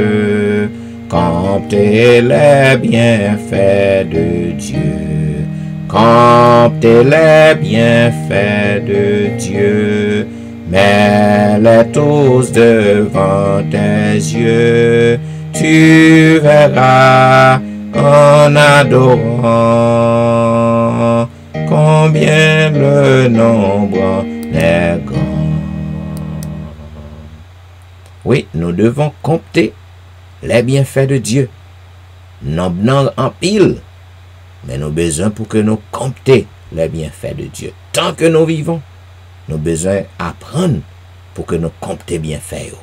comptez les bienfaits de Dieu. Comptez les bienfaits de Dieu. Mets-les tous devant tes yeux, tu verras en adorant combien le nombre est grand. Oui, nous devons compter les bienfaits de Dieu. Nous n'avons en pile, mais nous avons besoin pour que nous compter les bienfaits de Dieu. Tant que nous vivons, nous avons besoin d'apprendre pour que nous compter bienfaits.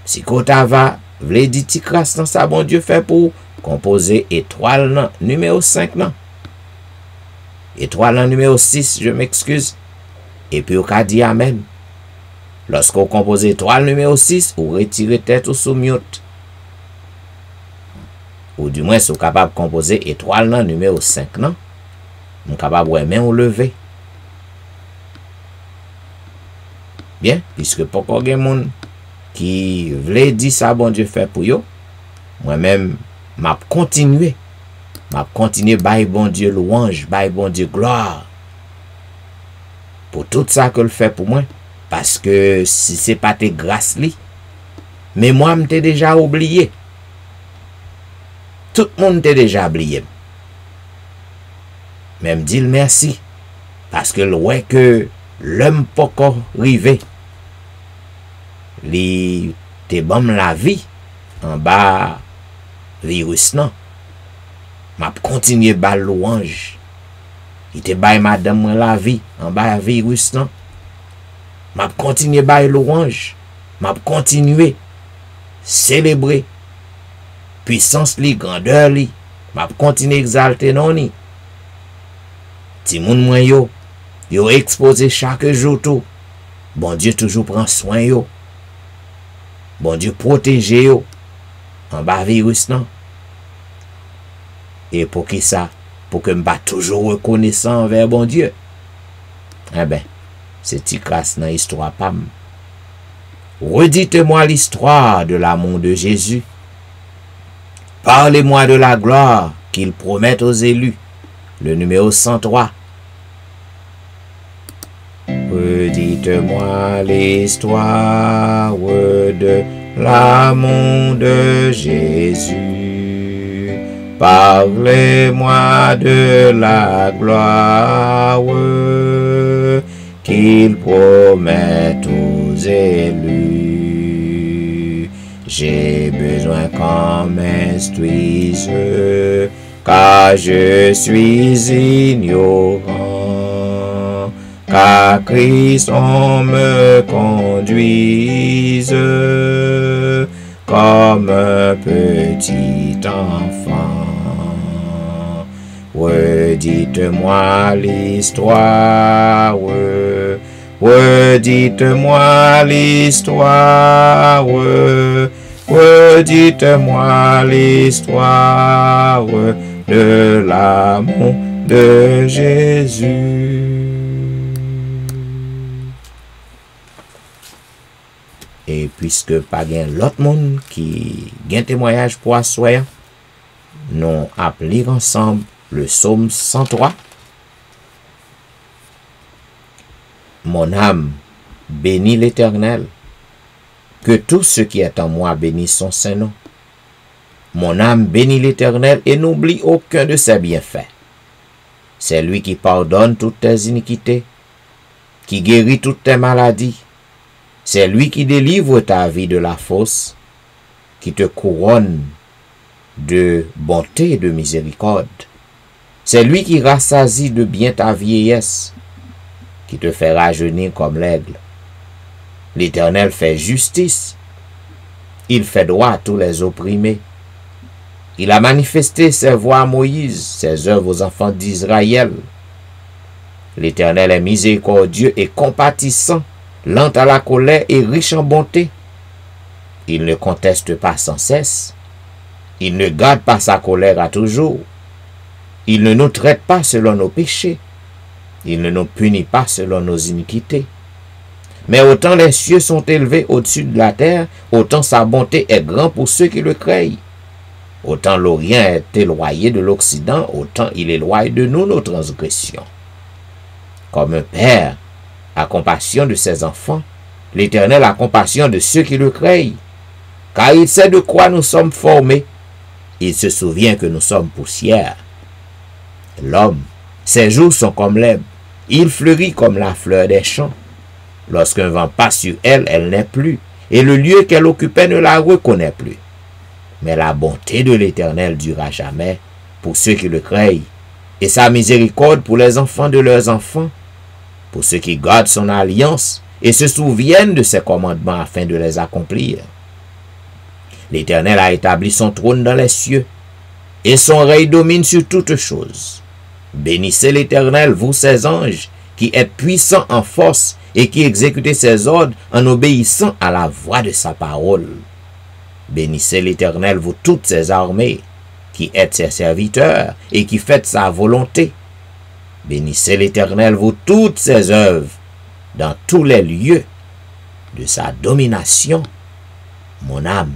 Si Kota va, vle di ti grâce dans ça, bon Dieu fait pour composer étoile numéro 5 non. Étoile numéro 6, je m'excuse. Et puis, on dit amen. Lorsqu'on compose étoile numéro 6, ou retire tête ou sous mute. Ou du moins, vous êtes capable de composer étoile numéro 5, non? Vous êtes capable de même ou lever. Bien, puisque pour qu'on ait monde qui voulait dire ça, bon Dieu fait pour yo, moi-même, m'a continué. M'a continué, bye bon Dieu louange, bye bon Dieu gloire. Pour tout ça que le fait pour moi. Parce que si c'est pas tes grâces li, mais moi, m'étais déjà oublié. Tout le monde t'a déjà oublié. Même dit merci. Parce que ouais que l'homme pas encore arrivé. Li te bon la vie en bas virus non. M'a continuer ba louange. Il te bail madame la vie en bas virus non. M'a continuer ba louange. M'a continuer célébrer puissance li, grandeur li, m'a continuer exalter non ni. Ti moun mwen yo exposé chaque jour tout. Bon Dieu toujours prend soin yo. Bon Dieu protège yo en bas virus non. Et pour qui ça? Pour que m'ba toujours reconnaissant envers bon Dieu. Eh ben, c'est ti grâce dans l'histoire pam. Redites-moi l'histoire de l'amour de Jésus. Parlez-moi de la gloire qu'il promet aux élus. Le numéro 103. Redites-moi l'histoire de l'amour de Jésus. Parlez-moi de la gloire qu'il promet aux élus. J'ai besoin qu'on m'instruise, car je suis ignorant, car Christ on me conduise comme un petit enfant. Redites-moi l'histoire, redites-moi l'histoire, redites-moi l'histoire de l'amour de Jésus. Et puisque pas gain l'autre monde qui gain témoignage pour assoyer, nous appelons ensemble le psaume 103. Mon âme bénit l'Éternel. Que tout ce qui est en moi bénisse son saint nom. Mon âme bénit l'Éternel et n'oublie aucun de ses bienfaits. C'est lui qui pardonne toutes tes iniquités, qui guérit toutes tes maladies. C'est lui qui délivre ta vie de la fosse, qui te couronne de bonté et de miséricorde. C'est lui qui rassasie de bien ta vieillesse, qui te fait rajeunir comme l'aigle. L'Éternel fait justice. Il fait droit à tous les opprimés. Il a manifesté ses voies à Moïse, ses œuvres aux enfants d'Israël. L'Éternel est miséricordieux et compatissant, lent à la colère et riche en bonté. Il ne conteste pas sans cesse. Il ne garde pas sa colère à toujours. Il ne nous traite pas selon nos péchés. Il ne nous punit pas selon nos iniquités. Mais autant les cieux sont élevés au-dessus de la terre, autant sa bonté est grande pour ceux qui le craignent. Autant l'Orient est éloigné de l'Occident, autant il éloigne de nous nos transgressions. Comme un père a compassion de ses enfants, l'Éternel a compassion de ceux qui le craignent. Car il sait de quoi nous sommes formés. Il se souvient que nous sommes poussière. L'homme, ses jours sont comme l'herbe. Il fleurit comme la fleur des champs. Lorsqu'un vent passe sur elle, elle n'est plus, et le lieu qu'elle occupait ne la reconnaît plus. Mais la bonté de l'Éternel durera jamais pour ceux qui le craignent, et sa miséricorde pour les enfants de leurs enfants, pour ceux qui gardent son alliance et se souviennent de ses commandements afin de les accomplir. L'Éternel a établi son trône dans les cieux, et son règne domine sur toutes choses. Bénissez l'Éternel, vous ses anges, qui êtes puissants en force et qui exécutez ses ordres en obéissant à la voix de sa parole. Bénissez l'Éternel, vous toutes ses armées, qui êtes ses serviteurs et qui faites sa volonté. Bénissez l'Éternel, vous toutes ses œuvres, dans tous les lieux de sa domination. Mon âme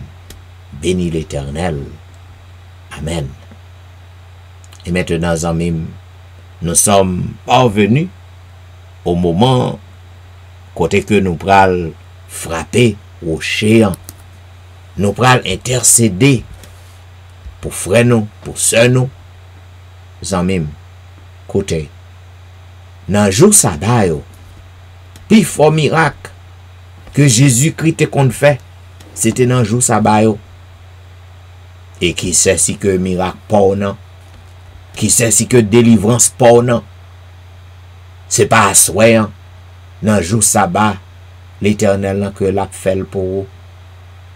bénit l'Éternel. Amen. Et maintenant, amis, nous sommes parvenus au moment côté que nous pral frapper au chéant. Nous pral intercéder pour frère nous, pour sœur nous. Amis, côté, dans le jour sabbat, puis fort miracle que Jésus-Christ te qu'on fait, c'était dans le jour sabbat. Et qui sait si que miracle pas non? Qui sait si que délivrance pas non? C'est pas à souhait, hein? Dans le jour sabbat, l'Éternel que l'a fait pour vous.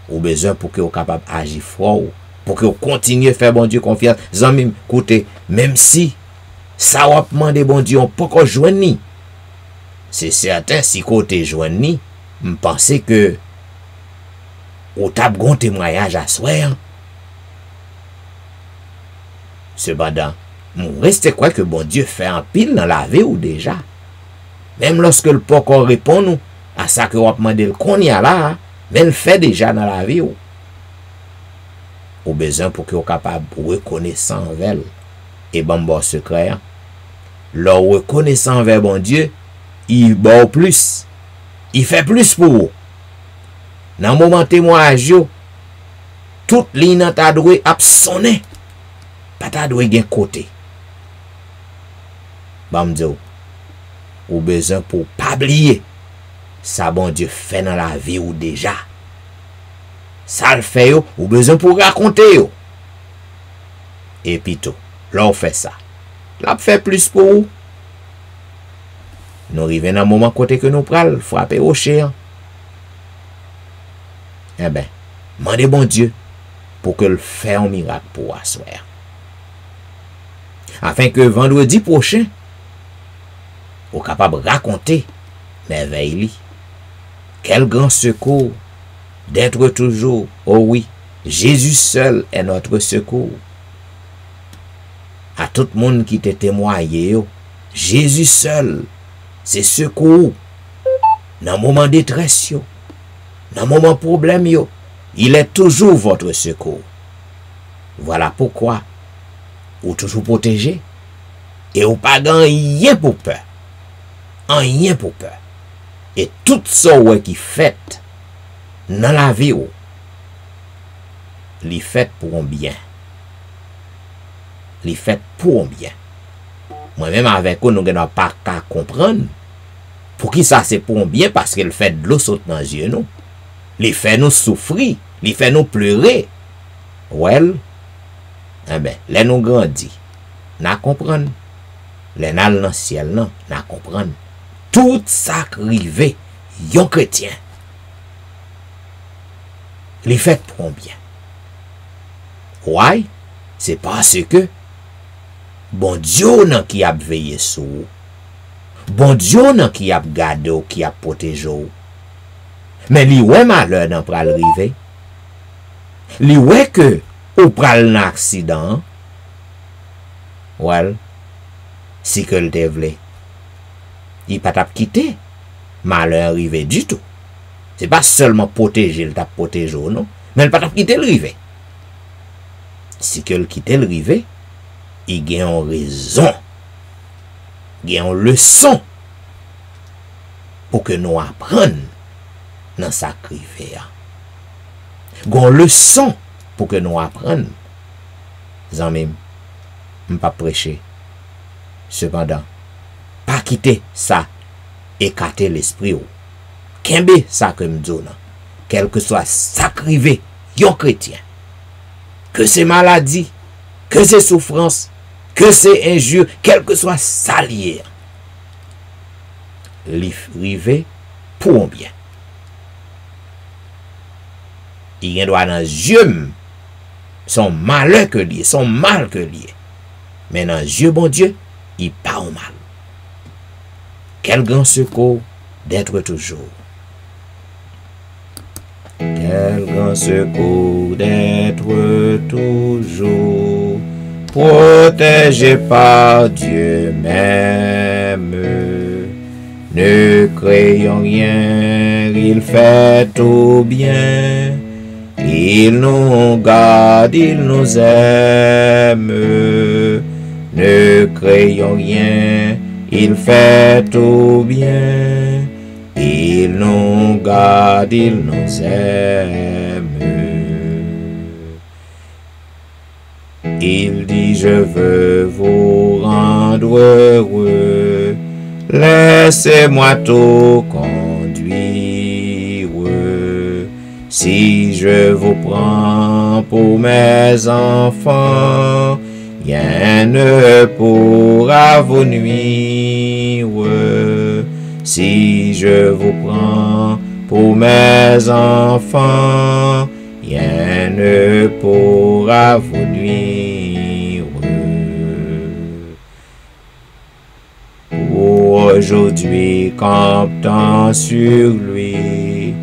Ou besoin pour que vous capable d'agir fort, pour que vous continuez à faire bon Dieu confiance. Zami, écoutez, même si ça va demander bon Dieu, on peut pas joindre. C'est certain, si côté joindre, je pense que vous avez un témoignage à souhait, hein? Cependant, mon reste quoi que bon Dieu fait en pile dans la vie ou déjà. Même lorsque le poko répond nous à ça que vous demandez qu'on y a là, mais il fait déjà dans la vie ou. Ou besoin pour que vous capable de reconnaître envers et bon secret. Leur reconnaissant envers bon Dieu, il bat plus. Il fait plus pour vous. Dans le moment témoignage, toute ligne dans ta doué a sonné. Pas ta doué gen côté. Bamdio. Ou besoin pour pas oublier ça bon Dieu fait dans la vie ou déjà. Ça le fait yo, ou besoin pour raconter yo. Et puis tout, là on fait ça. Là on fait plus pour vous. Nous arrivons dans un moment côté que nous pral frapper au chien. Eh ben, demandez bon Dieu pour que le fait un miracle pour asseoir. Afin que vendredi prochain, vous capable de raconter merveille. Quel grand secours d'être toujours, oh oui, Jésus seul est notre secours. À tout le monde qui te témoigne, Jésus seul, c'est secours. Dans le moment de détresse, dans Dans le moment problème, il est toujours votre secours. Voilà pourquoi, vous toujours protégé, et vous pas rien pour peur. Rien pour peur. Et tout ça qui fait dans la vie, il fait pour un bien. Il fait pour un bien. Moi-même avec vous, nous n'avons pas qu'à comprendre. Pour qui ça c'est pour un bien? Parce qu'il fait de l'eau saute dans les yeux, nous. Il fait nous souffrir. Il fait nous pleurer. Well, eh bien, les nous grandis. N'a comprendre. Les nal dans le ciel, non, n'a comprendre. Tout ça qui arrive, yon chrétien. Il fait pour un bien. Why? C'est parce que bon Dieu nan qui a veillé sur vous. Bon Dieu nan qui a gardé ou qui a protégé ou. Mais li wè malheur nan pral rive. Li wè que ou pral nan accident. Well, si que le te vle. Il pas tap quitter. Malheur rive du tout. C'est pas seulement protéger, il t'a protégé ou non. Mais il pas tap quitter le rive. Si que le quitte le rive, il gagne une raison. Il gagne une leçon. Pour que nous apprenions dans sa rive. Gon leçon pour que nous apprenions. Zanmim, m'pas prêcher. Cependant, pas quitter ça, écarter l'esprit ou. Kembe ça que m'dou nan. Quel que soit ça rive, yon chrétien. Que c'est maladie, que c'est souffrance, que c'est injure, quel que soit ça lié. Rive pour un bien. Il y a droit dans les yeux, son malheur que lié, son mal que lié. Mais dans les yeux, bon Dieu, il pas au mal. Quel grand secours d'être toujours. Quel grand secours d'être toujours protégé par Dieu même. Ne craignons rien, il fait tout bien. Il nous garde, il nous aime. Ne craignons rien, il fait tout bien. Il nous garde, il nous aime. Il dit, je veux vous rendre heureux. Laissez-moi tout conduire. Si je vous prends pour mes enfants, rien ne pourra vous nuire. Si je vous prends pour mes enfants, rien ne pourra vous nuire. Aujourd'hui, comptant sur lui,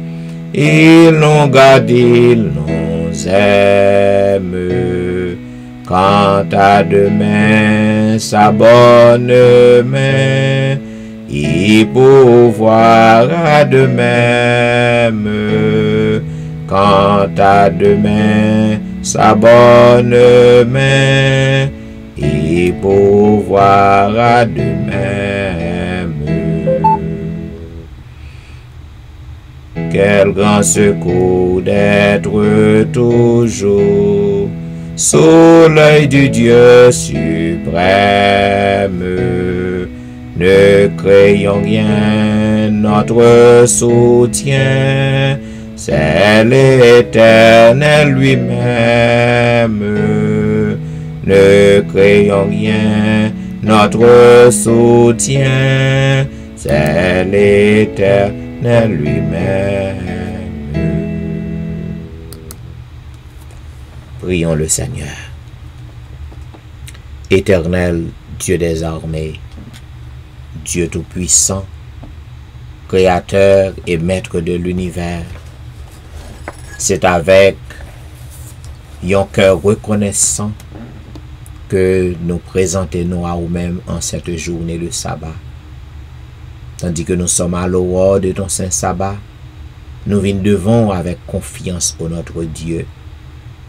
il nous garde, il nous aime. Quant à demain, sa bonne main, il pourvoira de même. Quant à demain, sa bonne main, il pourvoira de même. Quel grand secours d'être toujours sous l'œil du Dieu suprême. Ne craignons rien, notre soutien, c'est l'Éternel lui-même. Ne craignons rien, notre soutien, c'est l'Éternel lui-même. Prions le Seigneur. Éternel Dieu des armées, Dieu Tout-Puissant, Créateur et Maître de l'univers, c'est avec un cœur reconnaissant que nous présentons à nous-mêmes en cette journée de sabbat. Tandis que nous sommes à l'aurore de ton saint sabbat, nous venons devant avec confiance pour notre Dieu.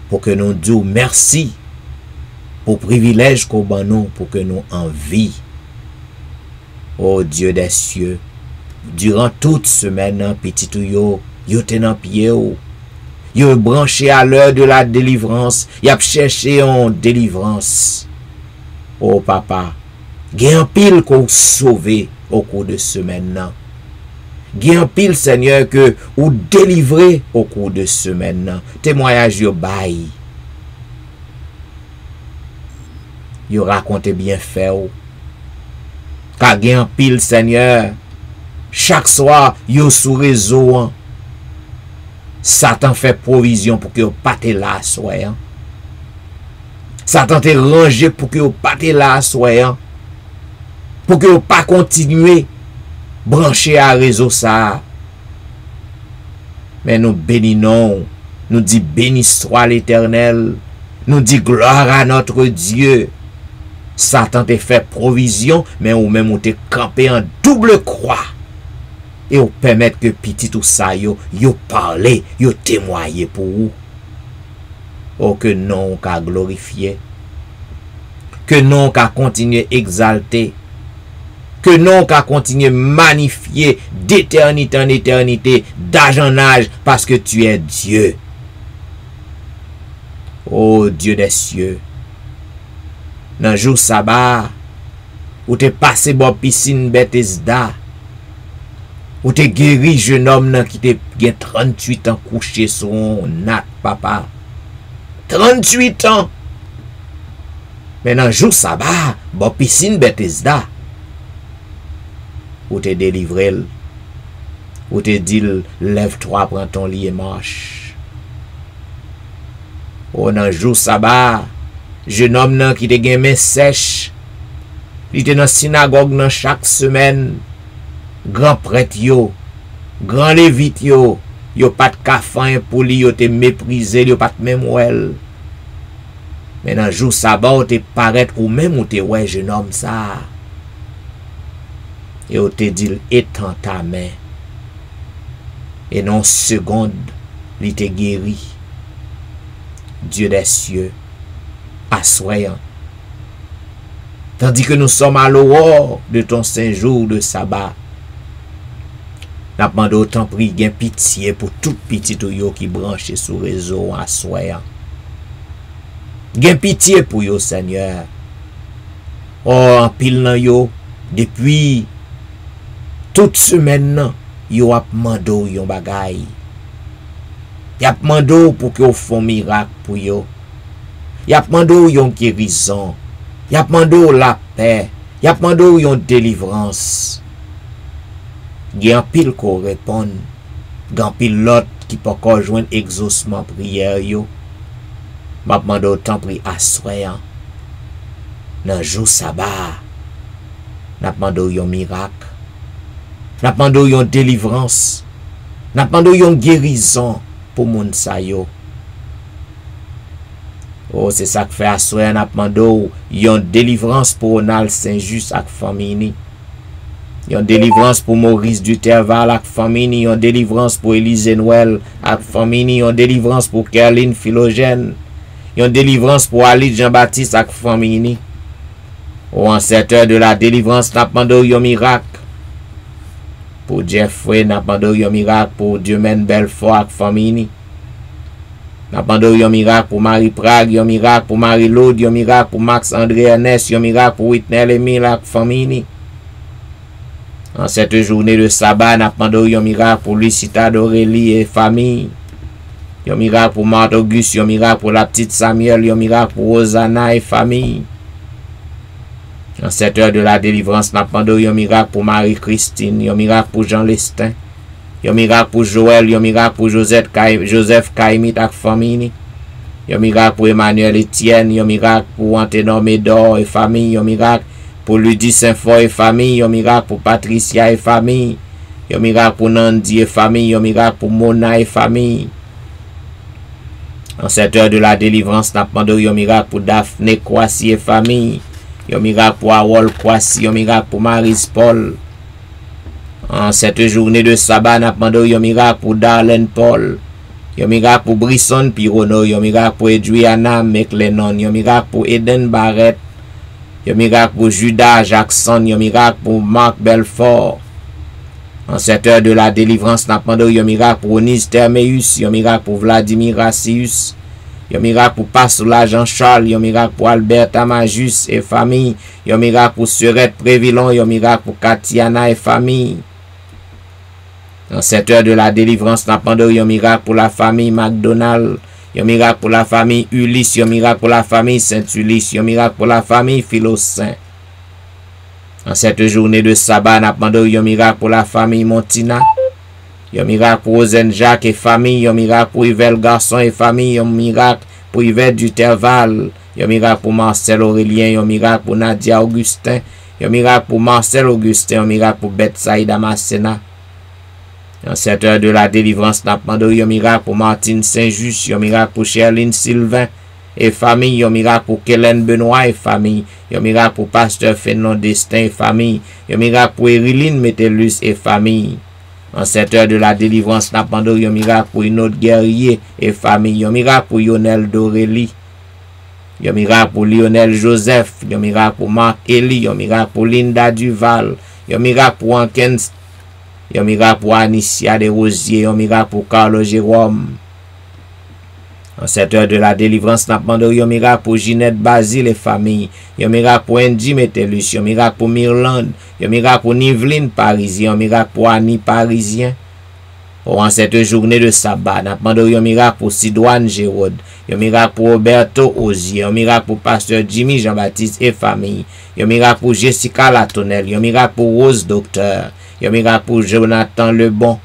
Pour que nous disions merci pour le privilège qu'on a nous, pour que nous en vie. Oh Dieu des cieux, durant toute semaine, petit yo te nan pied yo branché à l'heure de la délivrance, y a cherché en délivrance. Oh papa, gen pile qu'on sauvé au cours de semaine. Gen pile Seigneur que ou délivré au cours de semaine. Témoignage yo bay. Yo raconte bien fait ou. Ka gen pile Seigneur. Chaque soir yo sous réseau. Satan fait provision pour que yo pas te là soir. Satan te rangé pour que yo pas te là soir. Pour que yo pas continuer branché à réseau ça. Mais nous bénissons, nous dit béni soit l'Éternel, nous dit gloire à notre Dieu. Satan te fait provision, mais ou même ou te campé en double croix. Et ou permettre que petit tout ça yo parler, yo témoigner pour vous. Oh que non qu'a glorifier. Que non qu'a continuer exalter. Que non qu'a continuer magnifier d'éternité en éternité, d'âge en âge, parce que tu es Dieu. Oh Dieu des cieux. Dans le jour sabbat, où t'es passé bon piscine Bethesda, où t'es guéri jeune homme qui t'es 38 ans couché sur un nat papa. 38 ans. Mais dans le jour sabbat, bon piscine Bethesda, où t'es délivré, où t'es dit lève-toi, prends ton lit et marche. Oh dans le jour sabbat, jeune homme qui te gen main sèche, il était dans la synagogue dans chaque semaine, grand prêtre yo, grand lévite yo pas de cafin pour lui, yo te méprisé, yo pas de même ouel. Mais dans le jour sabbat, ou te paraître ou même ou te ouais jeune homme ça. Et ou te dit étends ta main. Et non seconde, il te guéri. Dieu des cieux, assoyant. Tandis que nous sommes à l'aurore de ton saint jour de sabbat. N'a demandé autant pris gain pitié pour tout petit yo qui branché sur réseau assoyant. Gain pitié pour yo Seigneur. Oh en pile nan yo depuis toute semaine yo ap mando yon bagay. Y ap mando pour que yo font miracle pour yo. Y ap mando yon guérison. Y ap mando la paix. Y ap mando yon délivrance. Gen pile ko répond. Gen pile l'autre qui pas encore joindre exaucement prière yo. M'a demandé autant pri assoyant. Dans jour sabbat. N'a demandé yon miracle. N'a demandé yon délivrance. N'a demandé yon guérison pour moun sa yo. Oh, c'est ça que fait assoyant n'a demandé yon délivrance pour Ronald Saint-Just ak famille. Yon délivrance pour Maurice Duterval ak famille, yon délivrance pour Élise Noël ak famille, yon délivrance pour Kerline Philogène, yon délivrance pour Ali Jean-Baptiste ak famille. Au ancêtre de la délivrance n'a demandé yon miracle. Pour Jeffrey n'a demandé yon miracle pour Diomen Belfort ak famille. N'a demandé yon miracle pour Marie Prague, yon miracle pour Marie Laude, yon miracle pour Max André Ernest, yon miracle pour Whitney Emile ak famille. En cette journée de sabbat, n'a demandé yon miracle pour Lucita d'Aurélie et famille. Yon miracle pour Marthe Auguste, yon miracle pour la petite Samuel, yon miracle pour Rosanna et famille. En cette heure de la délivrance, n'a demandé yon miracle pour Marie-Christine, yon miracle pour Jean Lestin, yon miracle pour Joël, yon miracle pour Joseph Kaimit ak famille. Yon miracle pour Emmanuel Etienne, yon miracle pour Anténon Médor et famille, yon miracle pour Ludie Saint-Fort et famille, yon miracle pour Patricia et famille, yon miracle pour Nandi et famille, yon miracle pour Mona et famille. En cette heure de la délivrance, n'a demandé yon miracle pour Daphné Kwasi et famille, yon miracle pour Harold Kwasi, yon miracle pour Maris Paul. En cette journée de sabbat, n'a demandé un miracle pour Darlene Paul. Un miracle pour Brisson Pirono. Un miracle pour Edriana McLennan. Un miracle pour Eden Barrett. Un miracle pour Judas Jackson. Un miracle pour Mark Belfort. En cette heure de la délivrance, n'a demandé un miracle pour Onise Termeus. Un miracle pour Vladimir Rassius. Un miracle pour Passoula Jean-Charles. Un miracle pour Albert Amajus et famille. Un miracle pour Surette Prévillon. Un miracle pour Katiana et famille. Dans cette heure de la délivrance, n'a demandé un miracle pour la famille McDonald. Un miracle pour la famille Ulysse. Un miracle pour la famille Saint-Ulysse. Un miracle pour la famille Philosaint. En cette journée de sabbat, n'a demandé un miracle pour la famille Montina. Un miracle pour Ozen Jacques et famille. Un miracle pour Yvel Garçon et famille. Un miracle pour Yvette Duterval. Un miracle pour Marcel Aurélien. Un miracle pour Nadia Augustin. Un miracle pour Marcel Augustin. Un miracle pour Betsaï Damascena. En cette heure de la délivrance, n'a demandé un miracle pour Martine Saint-Just. Un miracle pour Sherline Sylvain et famille. Un miracle pour Kellen Benoît et famille. Un miracle pour Pasteur Fénon Destin et famille. Un miracle pour Eriline Metellus et famille. En cette heure de la délivrance, n'a demandé un miracle pour une autre guerrier et famille. Un miracle pour Lionel Dorélie. Un miracle pour Lionel Joseph. Un miracle pour Marc Elie. Un miracle pour Linda Duval. Un miracle pour Ankens. Un miracle pour Anicia Desrosiers. Un miracle pour Carlo Jérôme. En cette heure de la délivrance, n'a demandé un miracle pour Ginette Basile et famille. Un miracle pour Andy Metellus. Un miracle pour Mirland. Un miracle pour Niveline Parisien. Un miracle pour Annie Parisien. En cette journée de sabbat, n'a demandé un miracle pour Sidoine Gérard. Un miracle pour Roberto Ozier. Un miracle pour Pasteur Jimmy Jean-Baptiste et famille. Un miracle pour Jessica Latonnel. Un miracle pour Rose Docteur. Un miracle pour Jonathan Lebon.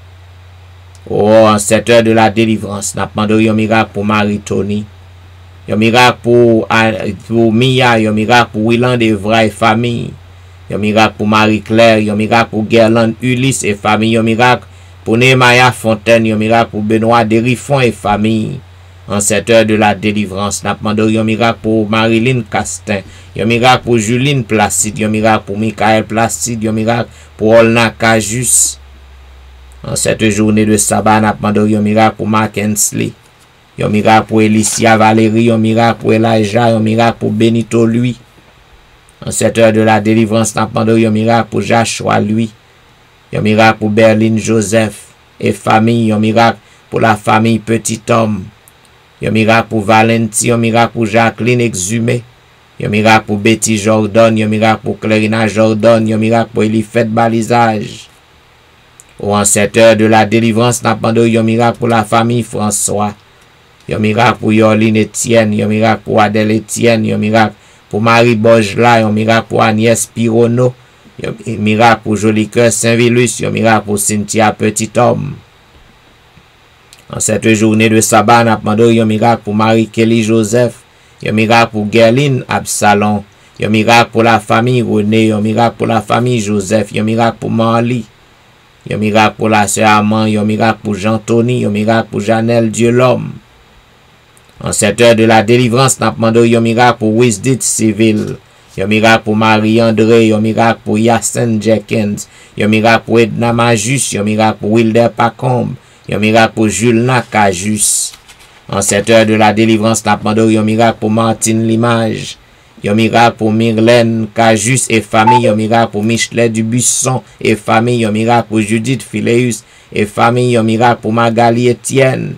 En cette heure de la délivrance, n'a demandé un miracle pour Marie-Tony. Un miracle pour Mia. Un miracle pour Willand Evra et famille. Un miracle pour Marie-Claire. Un miracle pour Guerlain Ulysse et famille. Un miracle pour Nehemiah Fontaine. Un miracle pour Benoît Derifon et famille. En cette heure de la délivrance, n'a demandé un miracle pour Marilyn Castin. Un miracle pour Juline Placide. Un miracle pour Michael Placide. Un miracle pour Olna Cajus. En cette journée de sabbat, n'a demandé un miracle pour Mark Hensley. Un miracle pour Elicia Valérie. Un miracle pour Elijah. Un miracle pour Benito Louis. En cette heure de la délivrance, n'a demandé un miracle pour Joshua Louis. Un miracle pour Berline Joseph et famille. Un miracle pour la famille Petit Homme. Un miracle pour Valentin. Un miracle pour Jacqueline Exhumé. Un miracle pour Betty Jordan. Un miracle pour Clarina Jordan. Un miracle pour Elifette Balisage. En cette heure de la délivrance, n'a demandé un miracle pour la famille François. Un miracle pour Yoline Etienne. Un miracle pour Adèle Etienne. Un miracle pour Marie Bojla. Un miracle pour Agnès Pirono. Un miracle pour Jolicoeur Saint-Villus. Un miracle pour Cynthia Petit Homme. En cette journée de sabbat, n'a demandé un miracle pour Marie-Kelly Joseph. Un miracle pour Gerline Absalon. Un miracle pour la famille René. Un miracle pour la famille Joseph. Un miracle pour Marly. Un miracle pour la sœur Amand. Un miracle pour Jean-Tony. Un miracle pour Janelle Dieu l'homme. En cette heure de la délivrance, n'a demandé un miracle pour Wisdit Civil. Un miracle pour Marie-André. Un miracle pour Yassen Jenkins. Un miracle pour Edna Majus. Un miracle pour Wilder Pacombe. Un miracle pour Jules Nacajus. En cette heure de la délivrance, n'a demandé un miracle pour Martine Limage. Un miracle pour Myrlène Cajus et famille. Un miracle pour Michelet Dubuisson et famille. Un miracle pour Judith Phileus et famille. Un miracle pour Magali Etienne.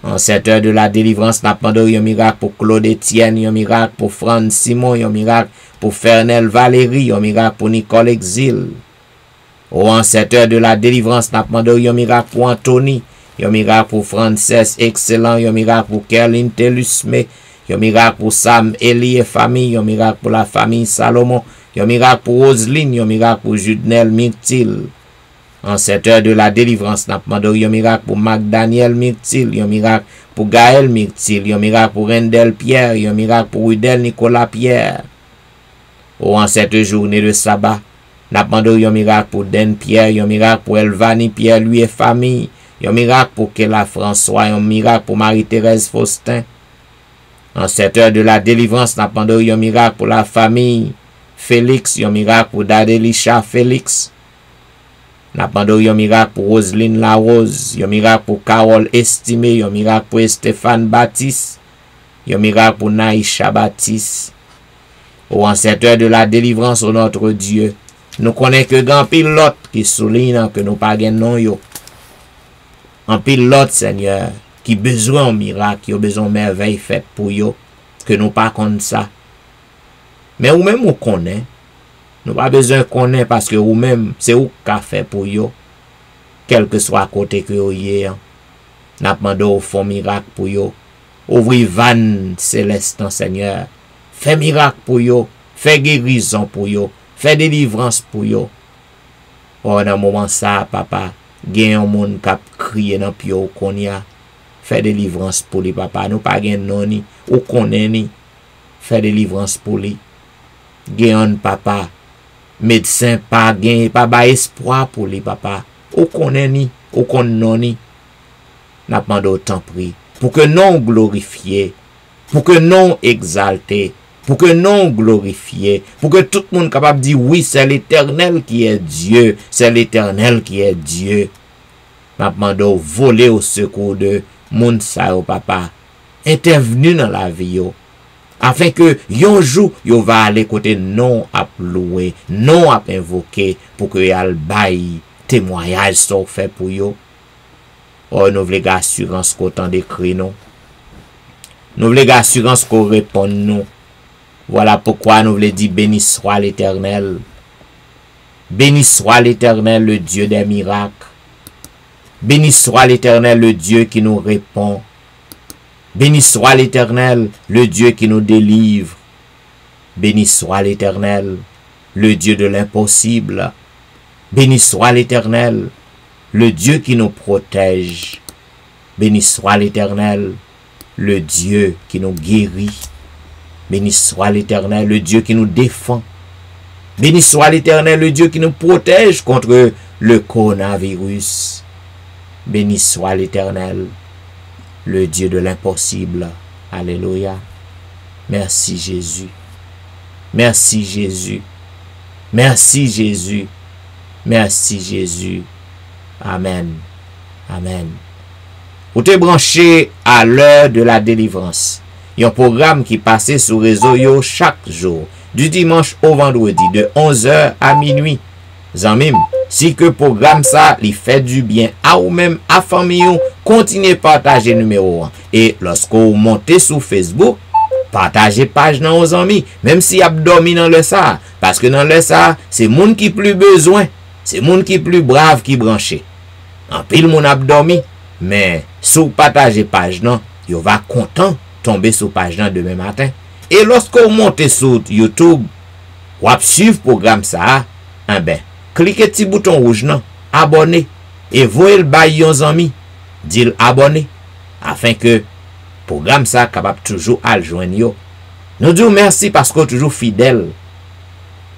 En cette heure de la délivrance, n'a demandé un miracle pour Claude Etienne. Un miracle pour Franz Simon. Un miracle pour Fernel Valérie. Un miracle pour Nicole Exil. En cette heure de la délivrance, n'a demandé un miracle pour Anthony. Un miracle pour Frances Excellent. Un miracle pour Kerlin Telusme. Un miracle pour Sam Eli et famille. Un miracle pour la famille Salomon. Un miracle pour Roseline. Un miracle pour Judnel Myrtil. En cette heure de la délivrance, n'a demandé un miracle pour Magdaniel Myrtil. Un miracle pour Gaël Myrtil. Un miracle pour Rendel Pierre. Un miracle pour Rudel Nicolas Pierre. En cette journée de sabbat, n'a demandé un miracle pour Den Pierre. Un miracle pour Elvani Pierre, lui et famille. Un miracle pour Kela François. Un miracle pour Marie-Thérèse Faustin. En cette heure de la délivrance, n'a demandé un miracle pour la famille Félix. Un miracle pour Dadelisha Félix. N'a demandé un miracle pour Roselyne Larose, un miracle pour Carole Estimé, un miracle pour Stéphane Baptiste, un miracle pour Naïcha Baptiste. Ô ancêtre de la délivrance, ô notre Dieu, nous connaissons que grand pilote qui souligne que nous pas non yo. En pilote, Seigneur, qui besoin de miracle, qui a besoin de merveille faite pour yo, que nous pas comme ça. Mais ou même on connaît, nous pas besoin de connaître parce que ou même c'est ou qu'a fait pour yo, quel que soit côté que yo y est. N'a demandé au fond miracle pour yo, ouvrir vanne céleste, Seigneur, fait miracle pour yo, fait guérison pour yo, fait délivrance pour yo. Oh, dans moment ça, papa, gen un monde qui crié dans pio qu'on y a, fait délivrance pour lui, papa, nous pas gen non ni, ou connaît ni, fait délivrance pour lui. Gen papa, médecin pas gen, pas ba espoir pour lui, papa, ou connaît ni, ou connaît non ni. N'a demandé autant prix, pour que non glorifié, pour que non exalté, pour que non glorifié, pour que tout le monde capable de dire oui, c'est l'Éternel qui est Dieu, c'est l'Éternel qui est Dieu. M'a demandé voler au secours de moun sa yo papa, intervenu dans la vie yo, afin que yon jour yo va aller côté non à louer, non à invoquer, pour que yal bail témoignage so fait pour yo. Oh, nous voulons assurance qu'on t'en décrit non. Nous voulons assurance qu'on répond nous. Voilà pourquoi nous voulons dire béni soit l'Éternel. Béni soit l'Éternel, le Dieu des miracles. Béni soit l'Éternel, le Dieu qui nous répond. Béni soit l'Éternel, le Dieu qui nous délivre. Béni soit l'Éternel, le Dieu de l'impossible. Béni soit l'Éternel, le Dieu qui nous protège. Béni soit l'Éternel, le Dieu qui nous guérit. Béni soit l'Éternel, le Dieu qui nous défend. Béni soit l'Éternel, le Dieu qui nous protège contre le coronavirus. Béni soit l'Éternel, le Dieu de l'impossible. Alléluia. Merci Jésus. Merci Jésus. Merci Jésus. Merci Jésus. Amen. Amen. Vous êtes branché à l'heure de la délivrance. Il y a un programme qui passait sur réseau yo chaque jour, du dimanche au vendredi, de 11h à minuit. Zanmim, si que programme ça, il fait du bien à ou même à famille, continuez à partager numéro 1. Et lorsque vous montez sur Facebook, partagez page dans vos amis, même si vous dormi dans le ça. Parce que dans le ça, c'est monde qui plus besoin, c'est monde qui plus brave qui branché. En pile mon abdomi, mais si vous partagez page non, vous va content tomber sur page nan demain matin. Et lorsque vous montez sur YouTube, vous suivez le programme ça, ben, cliquez petit bouton rouge non, abonner, et voyez le bail yon amis, dit abonner, afin que programme ça capable toujours à joindre yo. Nous disons merci parce que toujours fidèle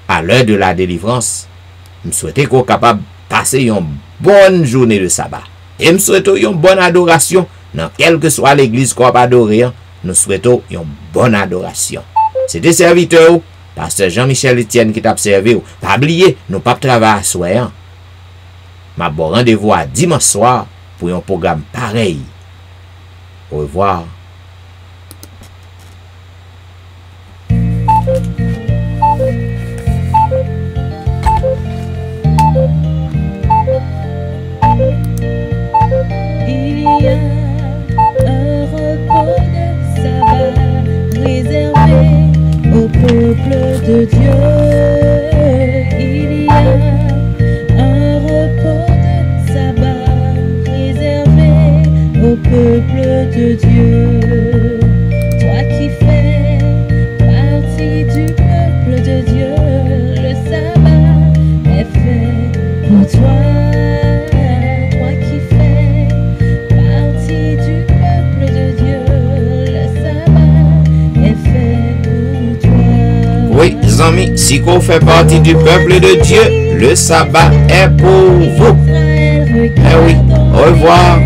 à l'heure de la délivrance. Je souhaite qu'on capable passer une bonne journée de sabbat. Et je souhaite une bonne adoration dans quelle que soit l'église qu'on va adorer. Nous souhaitons une bonne adoration. C'était serviteur, pasteur Jean-Michel Etienne qui t'a servi. Pas oublier, nous pas travailler à soir. Ma bon rendez-vous à dimanche soir pour un programme pareil. Au revoir. Peuple de Dieu, il y a un repos de sabbat réservé au peuple de Dieu. Toi qui fais partie du peuple de Dieu, le sabbat est fait pour toi. Toi qui fais partie du peuple de Dieu, le sabbat est fait pour toi. Oui, amis, si vous faites partie du peuple de Dieu, le sabbat est pour vous. Eh oui, au revoir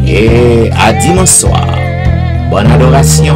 et à dimanche soir. Bonne adoration.